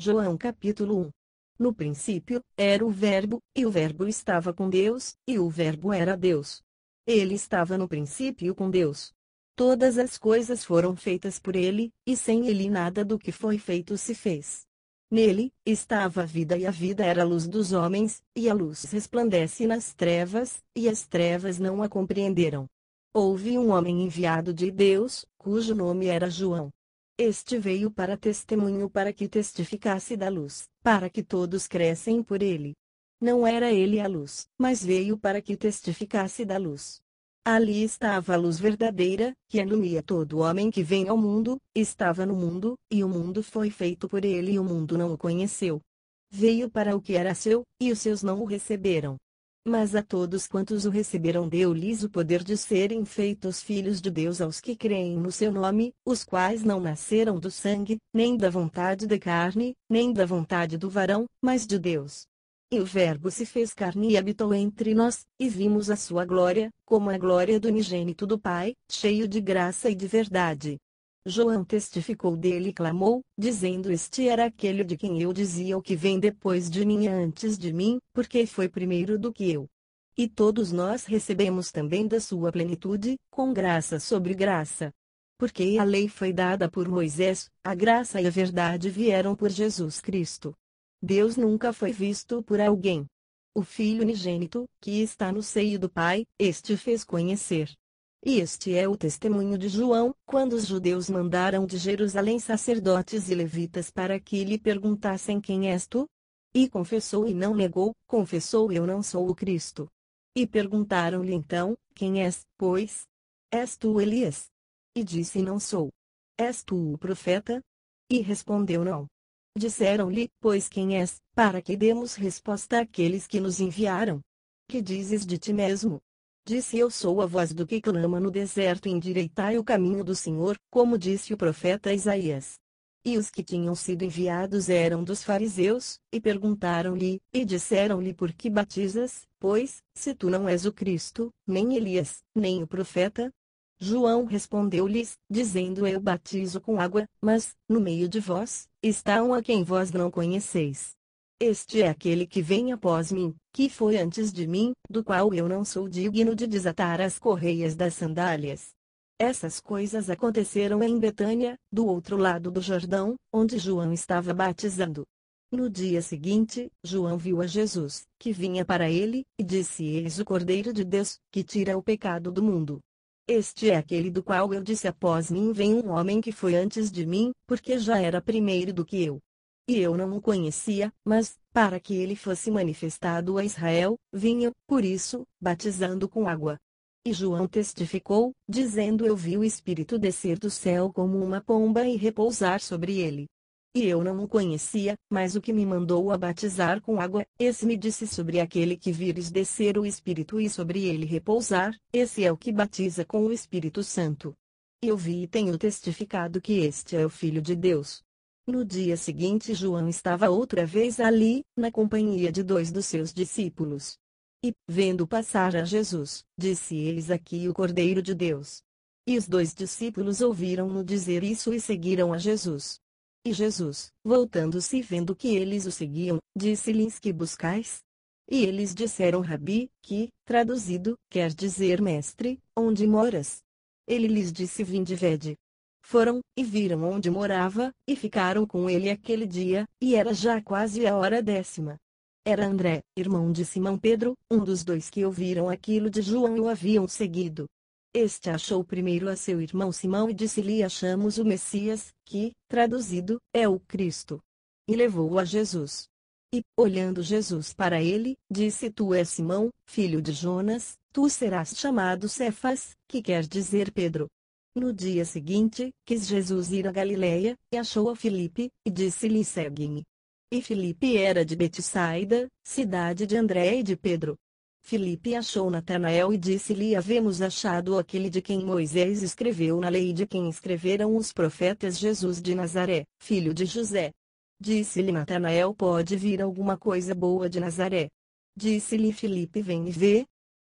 João capítulo 1. No princípio, era o Verbo, e o Verbo estava com Deus, e o Verbo era Deus. Ele estava no princípio com Deus. Todas as coisas foram feitas por ele, e sem ele nada do que foi feito se fez. Nele estava a vida, e a vida era a luz dos homens, e a luz resplandece nas trevas, e as trevas não a compreenderam. Houve um homem enviado de Deus, cujo nome era João. Este veio para testemunho, para que testificasse da luz, para que todos crescem por ele. Não era ele a luz, mas veio para que testificasse da luz. Ali estava a luz verdadeira, que ilumina todo homem que vem ao mundo. Estava no mundo, e o mundo foi feito por ele, e o mundo não o conheceu. Veio para o que era seu, e os seus não o receberam. Mas a todos quantos o receberam deu-lhes o poder de serem feitos filhos de Deus, aos que creem no seu nome, os quais não nasceram do sangue, nem da vontade da carne, nem da vontade do varão, mas de Deus. E o Verbo se fez carne e habitou entre nós, e vimos a sua glória, como a glória do unigênito do Pai, cheio de graça e de verdade. João testificou dele e clamou, dizendo: Este era aquele de quem eu dizia: O que vem depois de mim é antes de mim, porque foi primeiro do que eu. E todos nós recebemos também da sua plenitude, com graça sobre graça. Porque a lei foi dada por Moisés, a graça e a verdade vieram por Jesus Cristo. Deus nunca foi visto por alguém. O Filho unigênito, que está no seio do Pai, este fez conhecer. E este é o testemunho de João, quando os judeus mandaram de Jerusalém sacerdotes e levitas para que lhe perguntassem: Quem és tu? E confessou e não negou, confessou: Eu não sou o Cristo. E perguntaram-lhe então: Quem és, pois? És tu Elias? E disse: Não sou. És tu o profeta? E respondeu: Não. Disseram-lhe: Pois quem és, para que demos resposta àqueles que nos enviaram? Que dizes de ti mesmo? Disse: Eu sou a voz do que clama no deserto: Endireitai o caminho do Senhor, como disse o profeta Isaías. E os que tinham sido enviados eram dos fariseus, e perguntaram-lhe, e disseram-lhe: Por que batizas, pois, se tu não és o Cristo, nem Elias, nem o profeta? João respondeu-lhes, dizendo: Eu batizo com água, mas, no meio de vós, está um a quem vós não conheceis. Este é aquele que vem após mim, que foi antes de mim, do qual eu não sou digno de desatar as correias das sandálias. Essas coisas aconteceram em Betânia, do outro lado do Jordão, onde João estava batizando. No dia seguinte, João viu a Jesus, que vinha para ele, e disse: Eis o Cordeiro de Deus, que tira o pecado do mundo. Este é aquele do qual eu disse: Após mim vem um homem que foi antes de mim, porque já era primeiro do que eu. E eu não o conhecia, mas, para que ele fosse manifestado a Israel, vinha, por isso, batizando com água. E João testificou, dizendo: Eu vi o Espírito descer do céu como uma pomba e repousar sobre ele. E eu não o conhecia, mas o que me mandou a batizar com água, esse me disse: Sobre aquele que vires descer o Espírito e sobre ele repousar, esse é o que batiza com o Espírito Santo. Eu vi e tenho testificado que este é o Filho de Deus. No dia seguinte João estava outra vez ali, na companhia de 2 dos seus discípulos. E, vendo passar a Jesus, disse: Eis aqui o Cordeiro de Deus. E os 2 discípulos ouviram-no dizer isso e seguiram a Jesus. E Jesus, voltando-se e vendo que eles o seguiam, disse-lhes: Que buscais? E eles disseram: Rabi, que, traduzido, quer dizer mestre, onde moras? Ele lhes disse: Vinde e vede. Foram, e viram onde morava, e ficaram com ele aquele dia, e era já quase a hora 10ª. Era André, irmão de Simão Pedro, um dos 2 que ouviram aquilo de João e o haviam seguido. Este achou primeiro a seu irmão Simão e disse-lhe: Achamos o Messias, que, traduzido, é o Cristo. E levou-o a Jesus. E, olhando Jesus para ele, disse: Tu és Simão, filho de Jonas, tu serás chamado Cefas, que quer dizer Pedro. No dia seguinte, quis Jesus ir a Galiléia, e achou a Filipe, e disse-lhe: Segue-me. E Filipe era de Betsaida, cidade de André e de Pedro. Filipe achou Natanael e disse-lhe: Havemos achado aquele de quem Moisés escreveu na lei e de quem escreveram os profetas, Jesus de Nazaré, filho de José. Disse-lhe Natanael: Pode vir alguma coisa boa de Nazaré? Disse-lhe Filipe: Vem e vê.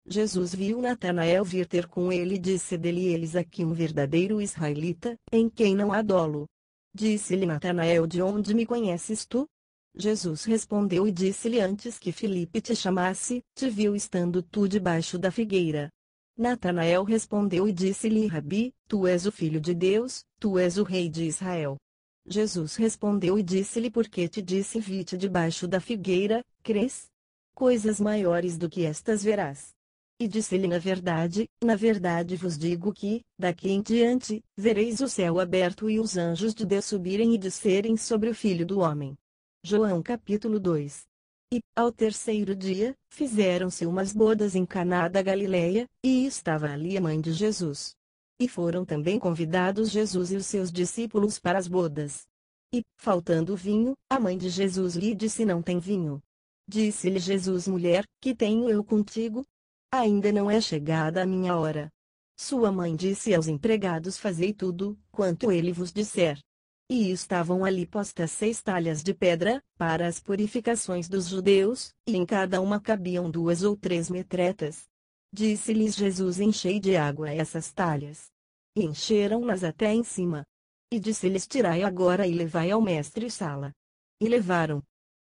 Jesus viu Natanael vir ter com ele e disse dele: Eis aqui um verdadeiro israelita, em quem não há dolo. Disse-lhe Natanael: de onde me conheces tu? Jesus respondeu e disse-lhe: antes que Filipe te chamasse, te viu estando tu debaixo da figueira. Natanael respondeu e disse-lhe: Rabi, tu és o Filho de Deus, tu és o Rei de Israel. Jesus respondeu e disse-lhe: porque te disse vi-te debaixo da figueira, crês? Coisas maiores do que estas verás. E disse-lhe: na verdade vos digo que, daqui em diante, vereis o céu aberto e os anjos de Deus subirem e descerem sobre o Filho do Homem. João capítulo 2. E, ao terceiro dia, fizeram-se umas bodas em Caná da Galileia, e estava ali a mãe de Jesus. E foram também convidados Jesus e os seus discípulos para as bodas. E, faltando vinho, a mãe de Jesus lhe disse: não tem vinho. Disse-lhe Jesus: mulher, que tenho eu contigo? Ainda não é chegada a minha hora. Sua mãe disse aos empregados: fazei tudo quanto ele vos disser. E estavam ali postas 6 talhas de pedra, para as purificações dos judeus, e em cada uma cabiam 2 ou 3 metretas. Disse-lhes Jesus: enchei de água essas talhas. E encheram-nas até em cima. E disse-lhes: tirai agora e levai ao mestre-sala. E levaram.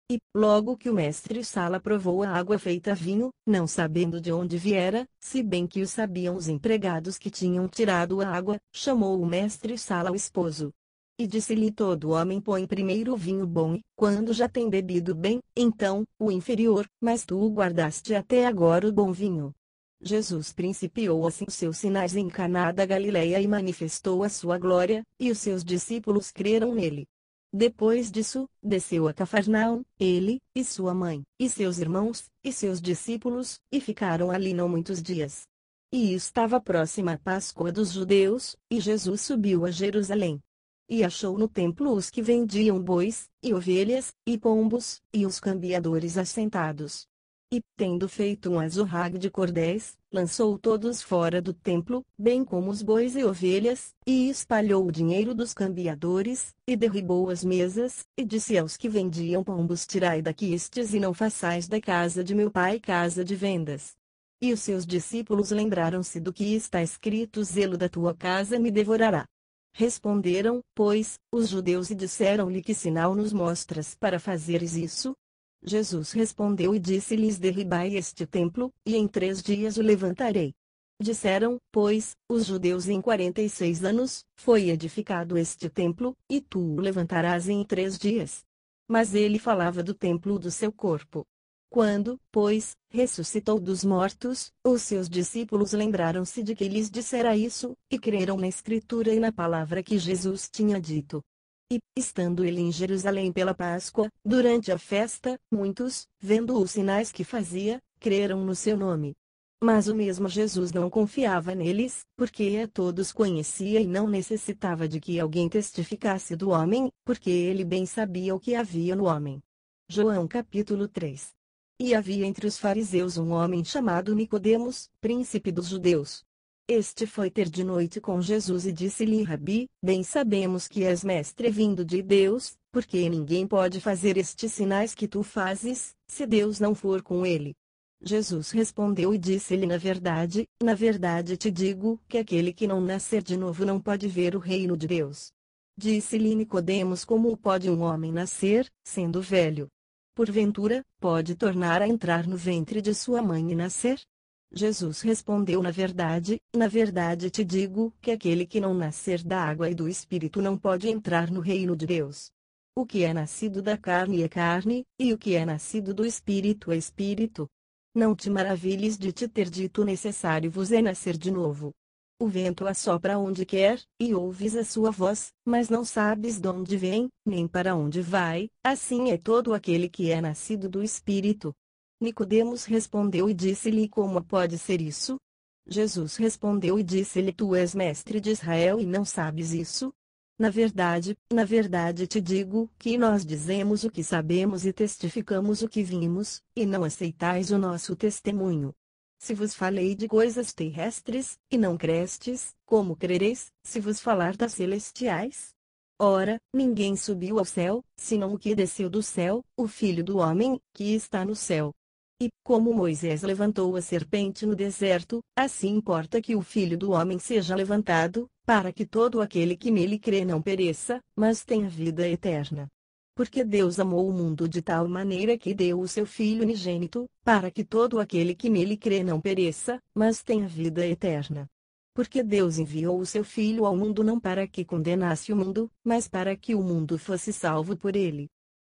E, logo que o mestre-sala provou a água feita vinho, não sabendo de onde viera, se bem que o sabiam os empregados que tinham tirado a água, chamou o mestre-sala ao esposo. E disse-lhe: todo homem põe primeiro o vinho bom e, quando já tem bebido bem, então, o inferior, mas tu o guardaste até agora o bom vinho. Jesus principiou assim os seus sinais em Caná da Galileia e manifestou a sua glória, e os seus discípulos creram nele. Depois disso, desceu a Cafarnaum, ele, e sua mãe, e seus irmãos, e seus discípulos, e ficaram ali não muitos dias. E estava próxima a Páscoa dos judeus, e Jesus subiu a Jerusalém. E achou no templo os que vendiam bois, e ovelhas, e pombos, e os cambiadores assentados. E, tendo feito um azorrague de cordéis, lançou todos fora do templo, bem como os bois e ovelhas, e espalhou o dinheiro dos cambiadores, e derribou as mesas, e disse aos que vendiam pombos: tirai daqui estes e não façais da casa de meu pai casa de vendas. E os seus discípulos lembraram-se do que está escrito: o zelo da tua casa me devorará. Responderam, pois, os judeus e disseram-lhe: que sinal nos mostras para fazeres isso? Jesus respondeu e disse-lhes: derribai este templo, e em 3 dias o levantarei. Disseram, pois, os judeus: em 46 anos, foi edificado este templo, e tu o levantarás em 3 dias. Mas ele falava do templo do seu corpo. Quando, pois, ressuscitou dos mortos, os seus discípulos lembraram-se de que lhes dissera isso, e creram na Escritura e na palavra que Jesus tinha dito. E, estando ele em Jerusalém pela Páscoa, durante a festa, muitos, vendo os sinais que fazia, creram no seu nome. Mas o mesmo Jesus não confiava neles, porque a todos conhecia e não necessitava de que alguém testificasse do homem, porque ele bem sabia o que havia no homem. João capítulo 3. E havia entre os fariseus um homem chamado Nicodemos, príncipe dos judeus. Este foi ter de noite com Jesus e disse-lhe: Rabi, bem sabemos que és mestre vindo de Deus, porque ninguém pode fazer estes sinais que tu fazes, se Deus não for com ele. Jesus respondeu e disse-lhe: na verdade te digo, que aquele que não nascer de novo não pode ver o reino de Deus. Disse-lhe Nicodemos: como pode um homem nascer, sendo velho? Porventura, pode tornar a entrar no ventre de sua mãe e nascer? Jesus respondeu: na verdade te digo, que aquele que não nascer da água e do Espírito não pode entrar no reino de Deus. O que é nascido da carne é carne, e o que é nascido do Espírito é Espírito. Não te maravilhes de te ter dito: necessário vos é nascer de novo. O vento assopra onde quer, e ouves a sua voz, mas não sabes de onde vem, nem para onde vai, assim é todo aquele que é nascido do Espírito. Nicodemos respondeu e disse-lhe: como pode ser isso? Jesus respondeu e disse-lhe: tu és mestre de Israel e não sabes isso? Na verdade te digo, que nós dizemos o que sabemos e testificamos o que vimos, e não aceitais o nosso testemunho. Se vos falei de coisas terrestres, e não crestes, como crereis, se vos falar das celestiais? Ora, ninguém subiu ao céu, senão o que desceu do céu, o Filho do homem, que está no céu. E, como Moisés levantou a serpente no deserto, assim importa que o Filho do Homem seja levantado, para que todo aquele que nele crê não pereça, mas tenha vida eterna. Porque Deus amou o mundo de tal maneira que deu o seu Filho unigênito, para que todo aquele que nele crê não pereça, mas tenha vida eterna. Porque Deus enviou o seu Filho ao mundo não para que condenasse o mundo, mas para que o mundo fosse salvo por ele.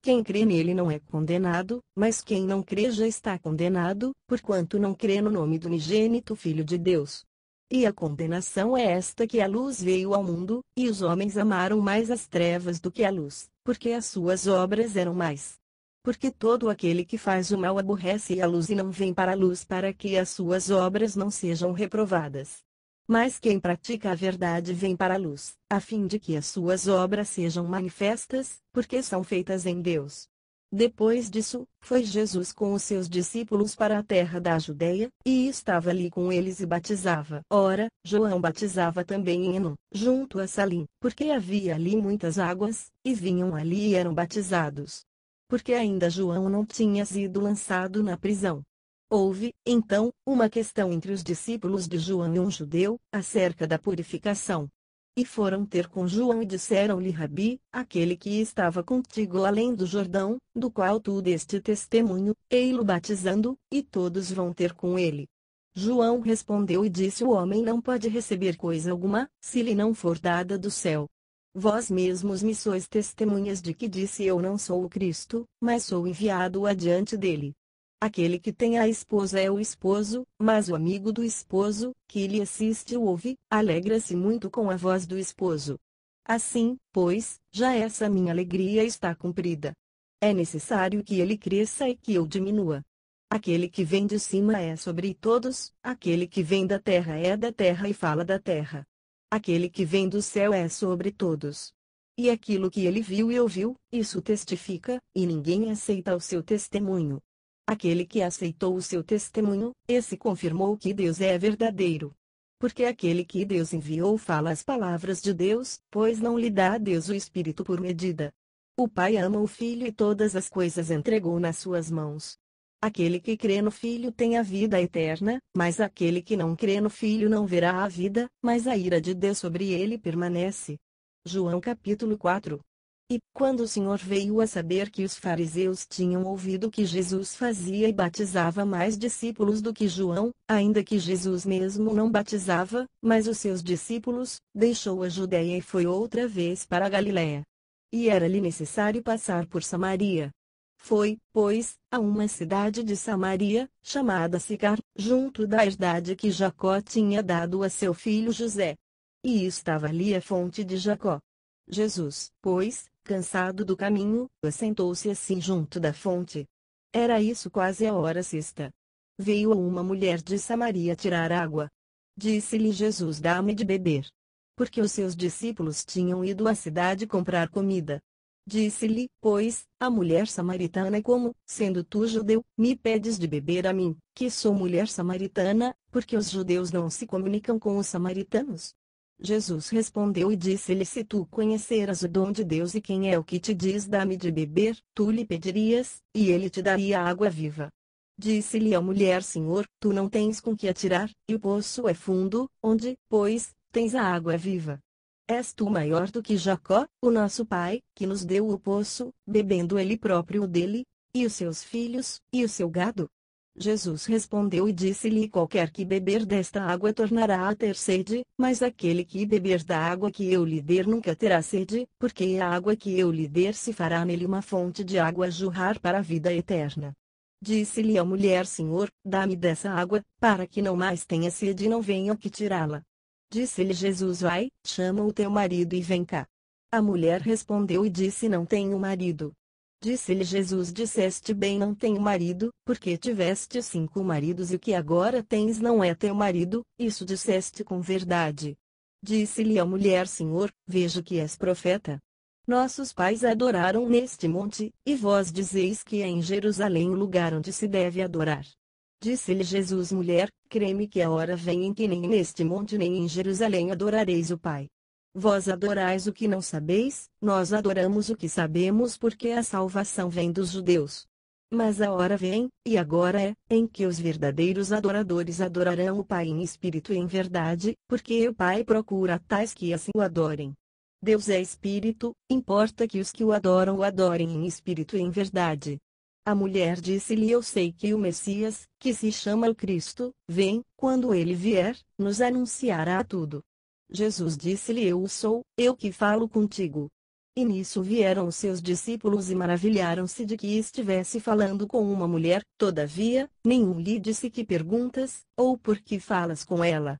Quem crê nele não é condenado, mas quem não crê já está condenado, porquanto não crê no nome do unigênito Filho de Deus. E a condenação é esta, que a luz veio ao mundo, e os homens amaram mais as trevas do que a luz, porque as suas obras eram mais. Porque todo aquele que faz o mal aborrece a luz e não vem para a luz para que as suas obras não sejam reprovadas. Mas quem pratica a verdade vem para a luz, a fim de que as suas obras sejam manifestas, porque são feitas em Deus. Depois disso, foi Jesus com os seus discípulos para a terra da Judeia, e estava ali com eles e batizava. Ora, João batizava também em Enom, junto a Salim, porque havia ali muitas águas, e vinham ali e eram batizados. Porque ainda João não tinha sido lançado na prisão. Houve, então, uma questão entre os discípulos de João e um judeu, acerca da purificação. E foram ter com João e disseram-lhe: Rabi, aquele que estava contigo além do Jordão, do qual tu deste testemunho, ei-lo batizando, e todos vão ter com ele. João respondeu e disse: O homem não pode receber coisa alguma, se lhe não for dada do céu. Vós mesmos me sois testemunhas de que disse: Eu não sou o Cristo, mas sou enviado adiante dele. Aquele que tem a esposa é o esposo, mas o amigo do esposo, que lhe assiste ou ouve, alegra-se muito com a voz do esposo. Assim, pois, já essa minha alegria está cumprida. É necessário que ele cresça e que eu diminua. Aquele que vem de cima é sobre todos, aquele que vem da terra é da terra e fala da terra. Aquele que vem do céu é sobre todos. E aquilo que ele viu e ouviu, isso testifica, e ninguém aceita o seu testemunho. Aquele que aceitou o seu testemunho, esse confirmou que Deus é verdadeiro. Porque aquele que Deus enviou fala as palavras de Deus, pois não lhe dá a Deus o Espírito por medida. O Pai ama o Filho e todas as coisas entregou nas suas mãos. Aquele que crê no Filho tem a vida eterna, mas aquele que não crê no Filho não verá a vida, mas a ira de Deus sobre ele permanece. João capítulo 4. E, quando o Senhor veio a saber que os fariseus tinham ouvido que Jesus fazia e batizava mais discípulos do que João, ainda que Jesus mesmo não batizava, mas os seus discípulos, deixou a Judéia e foi outra vez para a Galiléia. E era-lhe necessário passar por Samaria. Foi, pois, a uma cidade de Samaria, chamada Sicar, junto da herdade que Jacó tinha dado a seu filho José. E estava ali a fonte de Jacó. Jesus, pois, cansado do caminho, assentou-se assim junto da fonte. Era isso quase a hora sexta. Veio uma mulher de Samaria tirar água. Disse-lhe Jesus: Dá-me de beber. Porque os seus discípulos tinham ido à cidade comprar comida. Disse-lhe, pois, a mulher samaritana: Como, sendo tu judeu, me pedes de beber a mim, que sou mulher samaritana, porque os judeus não se comunicam com os samaritanos? Jesus respondeu e disse-lhe: Se tu conheceras o dom de Deus e quem é o que te diz dá-me de beber, tu lhe pedirias, e ele te daria água viva. Disse-lhe a mulher: Senhor, tu não tens com que atirar, e o poço é fundo, onde, pois, tens a água viva? És tu maior do que Jacó, o nosso pai, que nos deu o poço, bebendo ele próprio dele, e os seus filhos, e o seu gado? Jesus respondeu e disse-lhe: Qualquer que beber desta água tornará a ter sede, mas aquele que beber da água que eu lhe der nunca terá sede, porque a água que eu lhe der se fará nele uma fonte de água a jorrar para a vida eterna. Disse-lhe a mulher: Senhor, dá-me dessa água, para que não mais tenha sede e não venha que tirá-la. Disse-lhe Jesus: Vai, chama o teu marido e vem cá. A mulher respondeu e disse: Não tenho marido. Disse-lhe Jesus: Disseste bem, não tenho marido, porque tiveste 5 maridos e o que agora tens não é teu marido, isso disseste com verdade. Disse-lhe a mulher: Senhor, vejo que és profeta. Nossos pais adoraram neste monte, e vós dizeis que é em Jerusalém o lugar onde se deve adorar. Disse-lhe Jesus: Mulher, crê-me que a hora vem em que nem neste monte nem em Jerusalém adorareis o Pai. Vós adorais o que não sabeis, nós adoramos o que sabemos, porque a salvação vem dos judeus. Mas a hora vem, e agora é, em que os verdadeiros adoradores adorarão o Pai em espírito e em verdade, porque o Pai procura tais que assim o adorem. Deus é espírito, importa que os que o adorem em espírito e em verdade. A mulher disse-lhe: Eu sei que o Messias, que se chama o Cristo, vem, quando ele vier, nos anunciará tudo. Jesus disse-lhe: Eu o sou, eu que falo contigo. E nisso vieram os seus discípulos e maravilharam-se de que estivesse falando com uma mulher. Todavia, nenhum lhe disse: Que perguntas, ou por que falas com ela?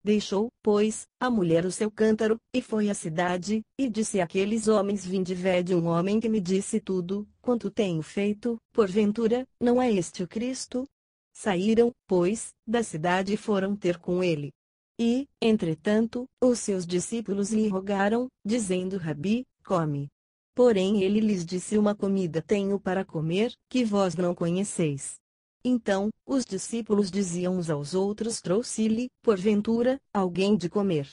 Deixou, pois, a mulher o seu cântaro, e foi à cidade, e disse àqueles homens: Vinde e vede um homem que me disse tudo, quanto tenho feito. Porventura, não é este o Cristo? Saíram, pois, da cidade e foram ter com ele. E, entretanto, os seus discípulos lhe rogaram, dizendo: Rabi, come. Porém ele lhes disse: Uma comida tenho para comer, que vós não conheceis. Então, os discípulos diziam uns aos outros: Trouxe-lhe, porventura, alguém de comer.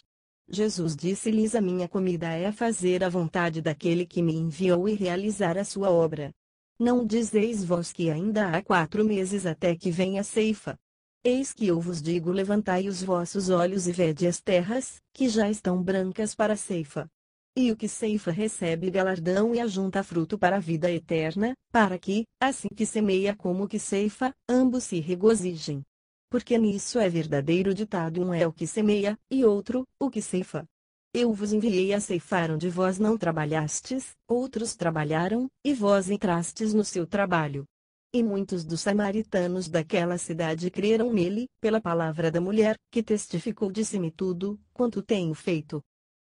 Jesus disse-lhes: A minha comida é fazer a vontade daquele que me enviou e realizar a sua obra. Não dizeis vós que ainda há 4 meses até que venha a ceifa? Eis que eu vos digo: levantai os vossos olhos e vede as terras, que já estão brancas para a ceifa. E o que ceifa recebe galardão e ajunta fruto para a vida eterna, para que, assim que semeia como o que ceifa, ambos se regozijem. Porque nisso é verdadeiro ditado: um é o que semeia, e outro, o que ceifa. Eu vos enviei a ceifar onde vós não trabalhastes, outros trabalharam, e vós entrastes no seu trabalho. E muitos dos samaritanos daquela cidade creram nele, pela palavra da mulher, que testificou: Disse-me tudo, quanto tenho feito.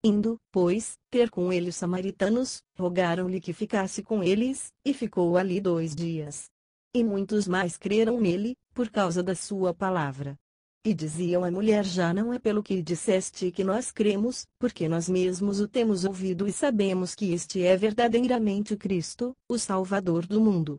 Indo, pois, ter com ele os samaritanos, rogaram-lhe que ficasse com eles, e ficou ali 2 dias. E muitos mais creram nele, por causa da sua palavra. E diziam à mulher: Já não é pelo que disseste que nós cremos, porque nós mesmos o temos ouvido e sabemos que este é verdadeiramente o Cristo, o Salvador do mundo.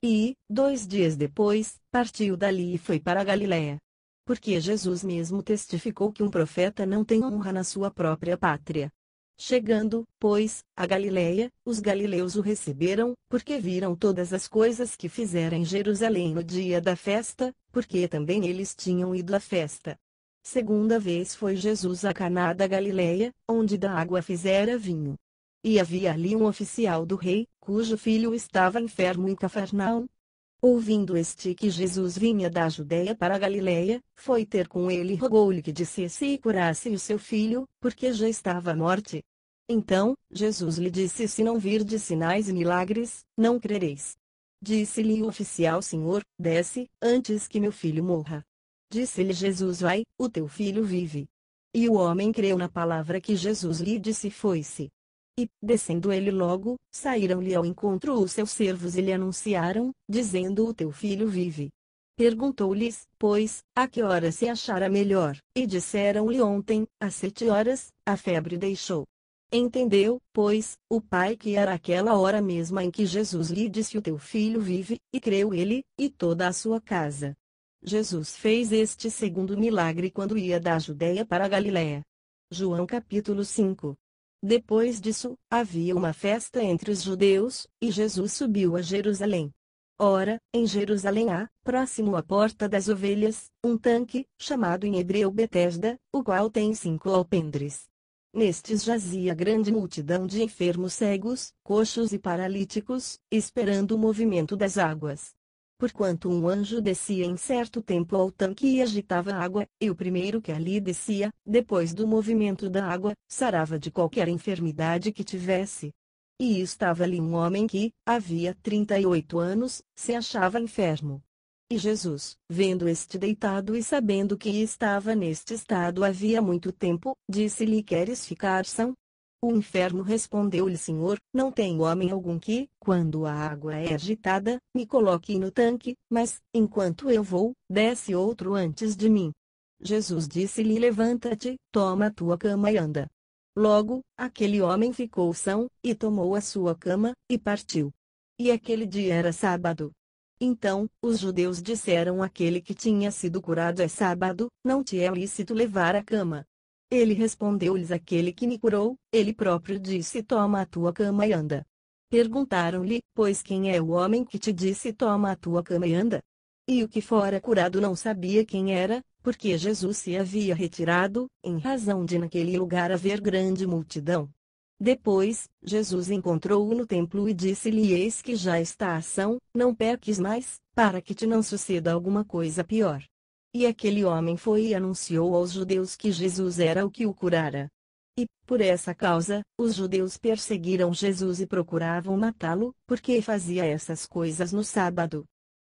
E, 2 dias depois, partiu dali e foi para a Galiléia. Porque Jesus mesmo testificou que um profeta não tem honra na sua própria pátria. Chegando, pois, a Galiléia, os galileus o receberam, porque viram todas as coisas que fizera em Jerusalém no dia da festa, porque também eles tinham ido à festa. Segunda vez foi Jesus a Caná da Galiléia, onde da água fizera vinho. E havia ali um oficial do rei, cujo filho estava enfermo em Cafarnaum. Ouvindo este que Jesus vinha da Judéia para a Galiléia, foi ter com ele e rogou-lhe que descesse e curasse o seu filho, porque já estava à morte. Então, Jesus lhe disse: Se não virdes sinais e milagres, não crereis. Disse-lhe o oficial: Senhor, desce, antes que meu filho morra. Disse-lhe Jesus: Vai, o teu filho vive. E o homem creu na palavra que Jesus lhe disse e foi-se. E, descendo ele logo, saíram-lhe ao encontro os seus servos e lhe anunciaram, dizendo: O teu filho vive. Perguntou-lhes, pois, a que hora se achara melhor, e disseram-lhe: Ontem, às 7 horas, a febre deixou. Entendeu, pois, o pai que era aquela hora mesma em que Jesus lhe disse: O teu filho vive, e creu ele, e toda a sua casa. Jesus fez este segundo milagre quando ia da Judéia para a Galiléia. João capítulo 5. Depois disso, havia uma festa entre os judeus, e Jesus subiu a Jerusalém. Ora, em Jerusalém há, próximo à porta das ovelhas, um tanque, chamado em hebreu Betesda, o qual tem 5 alpendres. Nestes jazia grande multidão de enfermos cegos, coxos e paralíticos, esperando o movimento das águas. Porquanto um anjo descia em certo tempo ao tanque e agitava a água, e o primeiro que ali descia, depois do movimento da água, sarava de qualquer enfermidade que tivesse. E estava ali um homem que, havia 38 anos, se achava enfermo. E Jesus, vendo este deitado e sabendo que estava neste estado havia muito tempo, disse-lhe: Queres ficar são? O enfermo respondeu-lhe: Senhor, não tenho homem algum que, quando a água é agitada, me coloque no tanque, mas, enquanto eu vou, desce outro antes de mim. Jesus disse-lhe: Levanta-te, toma a tua cama e anda. Logo, aquele homem ficou são, e tomou a sua cama, e partiu. E aquele dia era sábado. Então, os judeus disseram àquele que tinha sido curado: É sábado, não te é lícito levar a cama. Ele respondeu-lhes: Aquele que me curou, ele próprio disse: Toma a tua cama e anda. Perguntaram-lhe, pois, quem é o homem que te disse toma a tua cama e anda? E o que fora curado não sabia quem era, porque Jesus se havia retirado, em razão de naquele lugar haver grande multidão. Depois, Jesus encontrou-o no templo e disse-lhe: Eis que já está a ação, não peques mais, para que te não suceda alguma coisa pior. E aquele homem foi e anunciou aos judeus que Jesus era o que o curara. E, por essa causa, os judeus perseguiram Jesus e procuravam matá-lo, porque fazia essas coisas no sábado.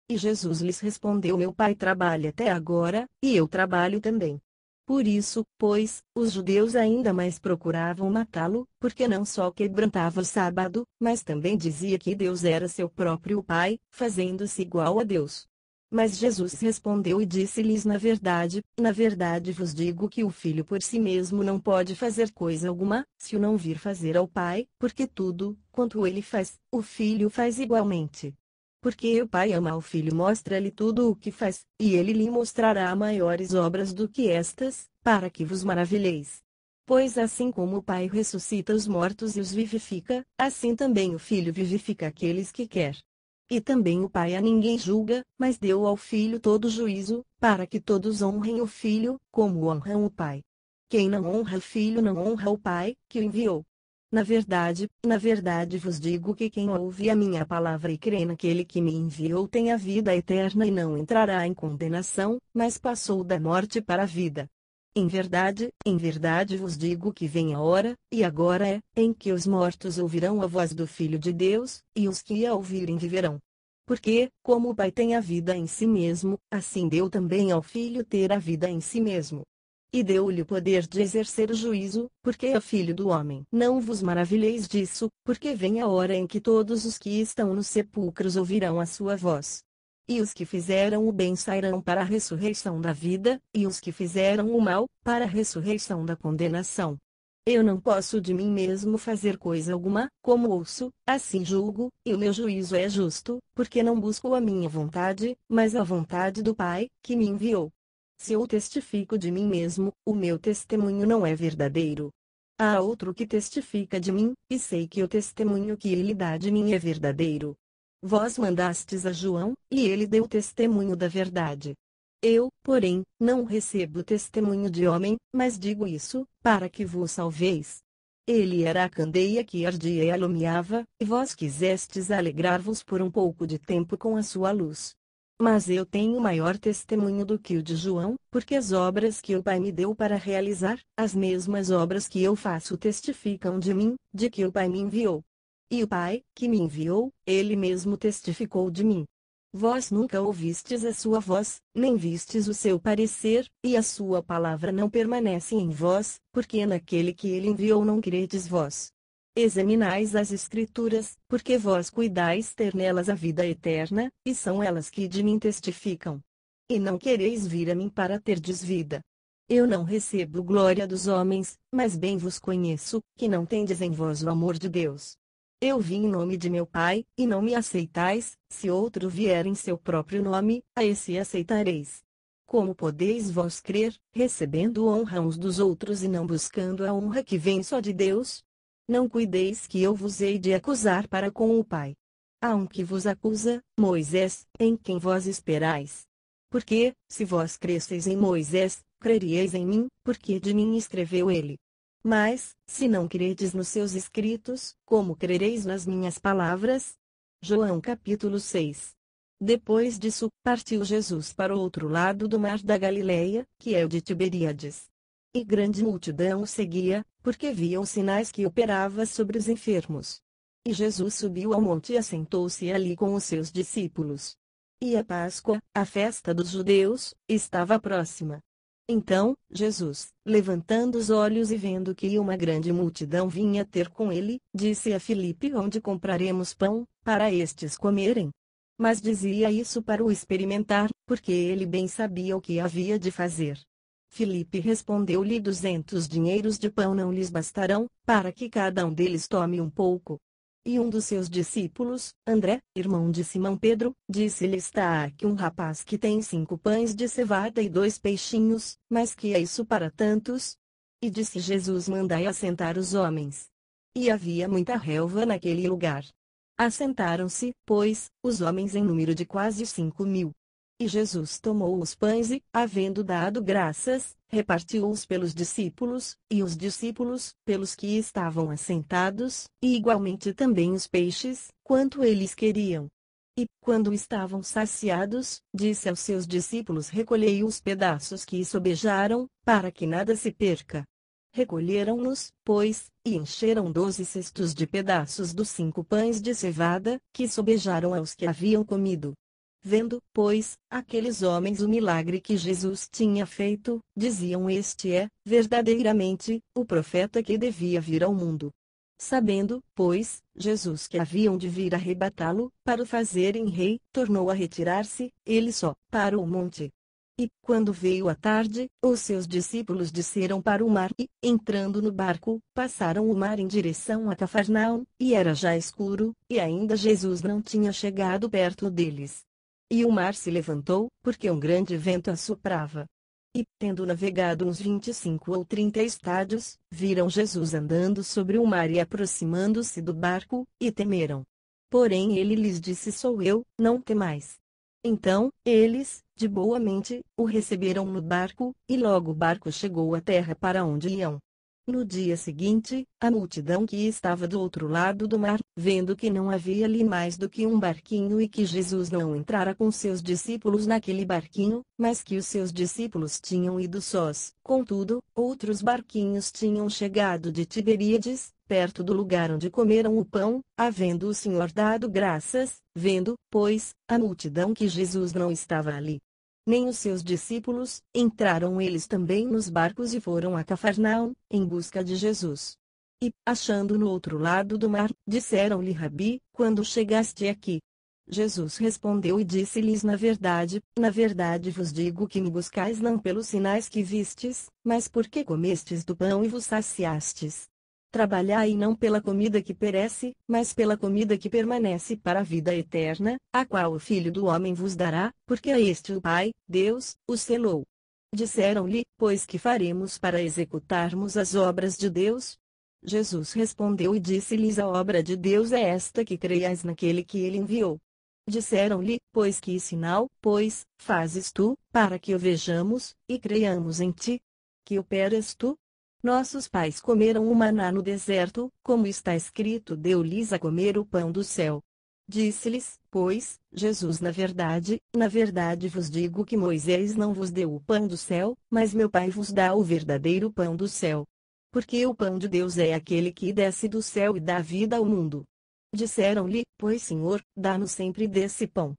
E Jesus lhes respondeu: Meu Pai trabalha até agora, e eu trabalho também. Por isso, pois, os judeus ainda mais procuravam matá-lo, porque não só quebrantava o sábado, mas também dizia que Deus era seu próprio Pai, fazendo-se igual a Deus. Mas Jesus respondeu e disse-lhes: na verdade vos digo que o Filho por si mesmo não pode fazer coisa alguma, se o não vir fazer ao Pai, porque tudo, quanto ele faz, o Filho faz igualmente. Porque o Pai ama ao Filho, mostra-lhe tudo o que faz, e ele lhe mostrará maiores obras do que estas, para que vos maravilheis. Pois assim como o Pai ressuscita os mortos e os vivifica, assim também o Filho vivifica aqueles que quer. E também o Pai a ninguém julga, mas deu ao Filho todo o juízo, para que todos honrem o Filho, como honram o Pai. Quem não honra o Filho não honra o Pai, que o enviou. Na verdade vos digo que quem ouve a minha palavra e crê naquele que me enviou tem a vida eterna e não entrará em condenação, mas passou da morte para a vida. Em verdade vos digo que vem a hora, e agora é, em que os mortos ouvirão a voz do Filho de Deus, e os que a ouvirem viverão. Porque, como o Pai tem a vida em si mesmo, assim deu também ao Filho ter a vida em si mesmo. E deu-lhe o poder de exercer o juízo, porque é filho do homem. Não vos maravilheis disso, porque vem a hora em que todos os que estão nos sepulcros ouvirão a sua voz. E os que fizeram o bem sairão para a ressurreição da vida, e os que fizeram o mal, para a ressurreição da condenação. Eu não posso de mim mesmo fazer coisa alguma, como ouço, assim julgo, e o meu juízo é justo, porque não busco a minha vontade, mas a vontade do Pai, que me enviou. Se eu testifico de mim mesmo, o meu testemunho não é verdadeiro. Há outro que testifica de mim, e sei que o testemunho que ele dá de mim é verdadeiro. Vós mandastes a João, e ele deu testemunho da verdade. Eu, porém, não recebo testemunho de homem, mas digo isso, para que vos salveis. Ele era a candeia que ardia e alumiava, e vós quisestes alegrar-vos por um pouco de tempo com a sua luz. Mas eu tenho maior testemunho do que o de João, porque as obras que o Pai me deu para realizar, as mesmas obras que eu faço testificam de mim, de que o Pai me enviou. E o Pai, que me enviou, ele mesmo testificou de mim. Vós nunca ouvistes a sua voz, nem vistes o seu parecer, e a sua palavra não permanece em vós, porque naquele que ele enviou não credes vós. Examinais as Escrituras, porque vós cuidais ter nelas a vida eterna, e são elas que de mim testificam. E não quereis vir a mim para terdes vida. Eu não recebo glória dos homens, mas bem vos conheço, que não tendes em vós o amor de Deus. Eu vim em nome de meu Pai, e não me aceitais, se outro vier em seu próprio nome, a esse aceitareis. Como podeis vós crer, recebendo honra uns dos outros e não buscando a honra que vem só de Deus? Não cuideis que eu vos hei de acusar para com o Pai. Há um que vos acusa, Moisés, em quem vós esperais. Porque, se vós cresceis em Moisés, creríeis em mim, porque de mim escreveu ele. Mas, se não credes nos seus escritos, como crereis nas minhas palavras? João capítulo 6. Depois disso, partiu Jesus para o outro lado do mar da Galileia, que é o de Tiberíades. E grande multidão o seguia, porque viam sinais que operava sobre os enfermos. E Jesus subiu ao monte e assentou-se ali com os seus discípulos. E a Páscoa, a festa dos judeus, estava próxima. Então, Jesus, levantando os olhos e vendo que uma grande multidão vinha ter com ele, disse a Filipe: Onde compraremos pão, para estes comerem? Mas dizia isso para o experimentar, porque ele bem sabia o que havia de fazer. Filipe respondeu-lhe: 200 dinheiros de pão não lhes bastarão, para que cada um deles tome um pouco. E um dos seus discípulos, André, irmão de Simão Pedro, disse-lhe: Está aqui um rapaz que tem 5 pães de cevada e 2 peixinhos, mas que é isso para tantos? E disse Jesus: Mandai assentar os homens. E havia muita relva naquele lugar. Assentaram-se, pois, os homens em número de quase 5.000. E Jesus tomou os pães e, havendo dado graças, repartiu-os pelos discípulos, e os discípulos, pelos que estavam assentados, e igualmente também os peixes, quanto eles queriam. E, quando estavam saciados, disse aos seus discípulos: recolhei os pedaços que sobejaram, para que nada se perca. Recolheram-nos, pois, e encheram 12 cestos de pedaços dos 5 pães de cevada, que sobejaram aos que haviam comido. Vendo, pois, aqueles homens o milagre que Jesus tinha feito, diziam: este é, verdadeiramente, o profeta que devia vir ao mundo. Sabendo, pois, Jesus que haviam de vir arrebatá-lo, para o fazerem rei, tornou a retirar-se, ele só, para o monte. E, quando veio a tarde, os seus discípulos desceram para o mar e, entrando no barco, passaram o mar em direção a Cafarnaum, e era já escuro, e ainda Jesus não tinha chegado perto deles. E o mar se levantou, porque um grande vento assoprava. E, tendo navegado uns 25 ou 30 estádios, viram Jesus andando sobre o mar e aproximando-se do barco, e temeram. Porém ele lhes disse: sou eu, não temais. Então, eles, de boa mente, o receberam no barco, e logo o barco chegou à terra para onde iam. No dia seguinte, a multidão que estava do outro lado do mar, vendo que não havia ali mais do que um barquinho e que Jesus não entrara com seus discípulos naquele barquinho, mas que os seus discípulos tinham ido sós, contudo, outros barquinhos tinham chegado de Tiberíades, perto do lugar onde comeram o pão, havendo o Senhor dado graças, vendo, pois, a multidão que Jesus não estava ali, nem os seus discípulos, entraram eles também nos barcos e foram a Cafarnaum, em busca de Jesus. E, achando no outro lado do mar, disseram-lhe: Rabi, quando chegaste aqui? Jesus respondeu e disse-lhes: na verdade vos digo que me buscais não pelos sinais que vistes, mas porque comestes do pão e vos saciastes. Trabalhai não pela comida que perece, mas pela comida que permanece para a vida eterna, a qual o Filho do Homem vos dará, porque a este o Pai, Deus, o selou. Disseram-lhe: pois que faremos para executarmos as obras de Deus? Jesus respondeu e disse-lhes: a obra de Deus é esta, que creiais naquele que ele enviou. Disseram-lhe: pois que sinal, fazes tu, para que o vejamos, e creiamos em ti? Que operas tu? Nossos pais comeram o maná no deserto, como está escrito: deu-lhes a comer o pão do céu. Disse-lhes, pois, Jesus: na verdade vos digo que Moisés não vos deu o pão do céu, mas meu Pai vos dá o verdadeiro pão do céu. Porque o pão de Deus é aquele que desce do céu e dá vida ao mundo. Disseram-lhe: pois, Senhor, dá-nos sempre desse pão.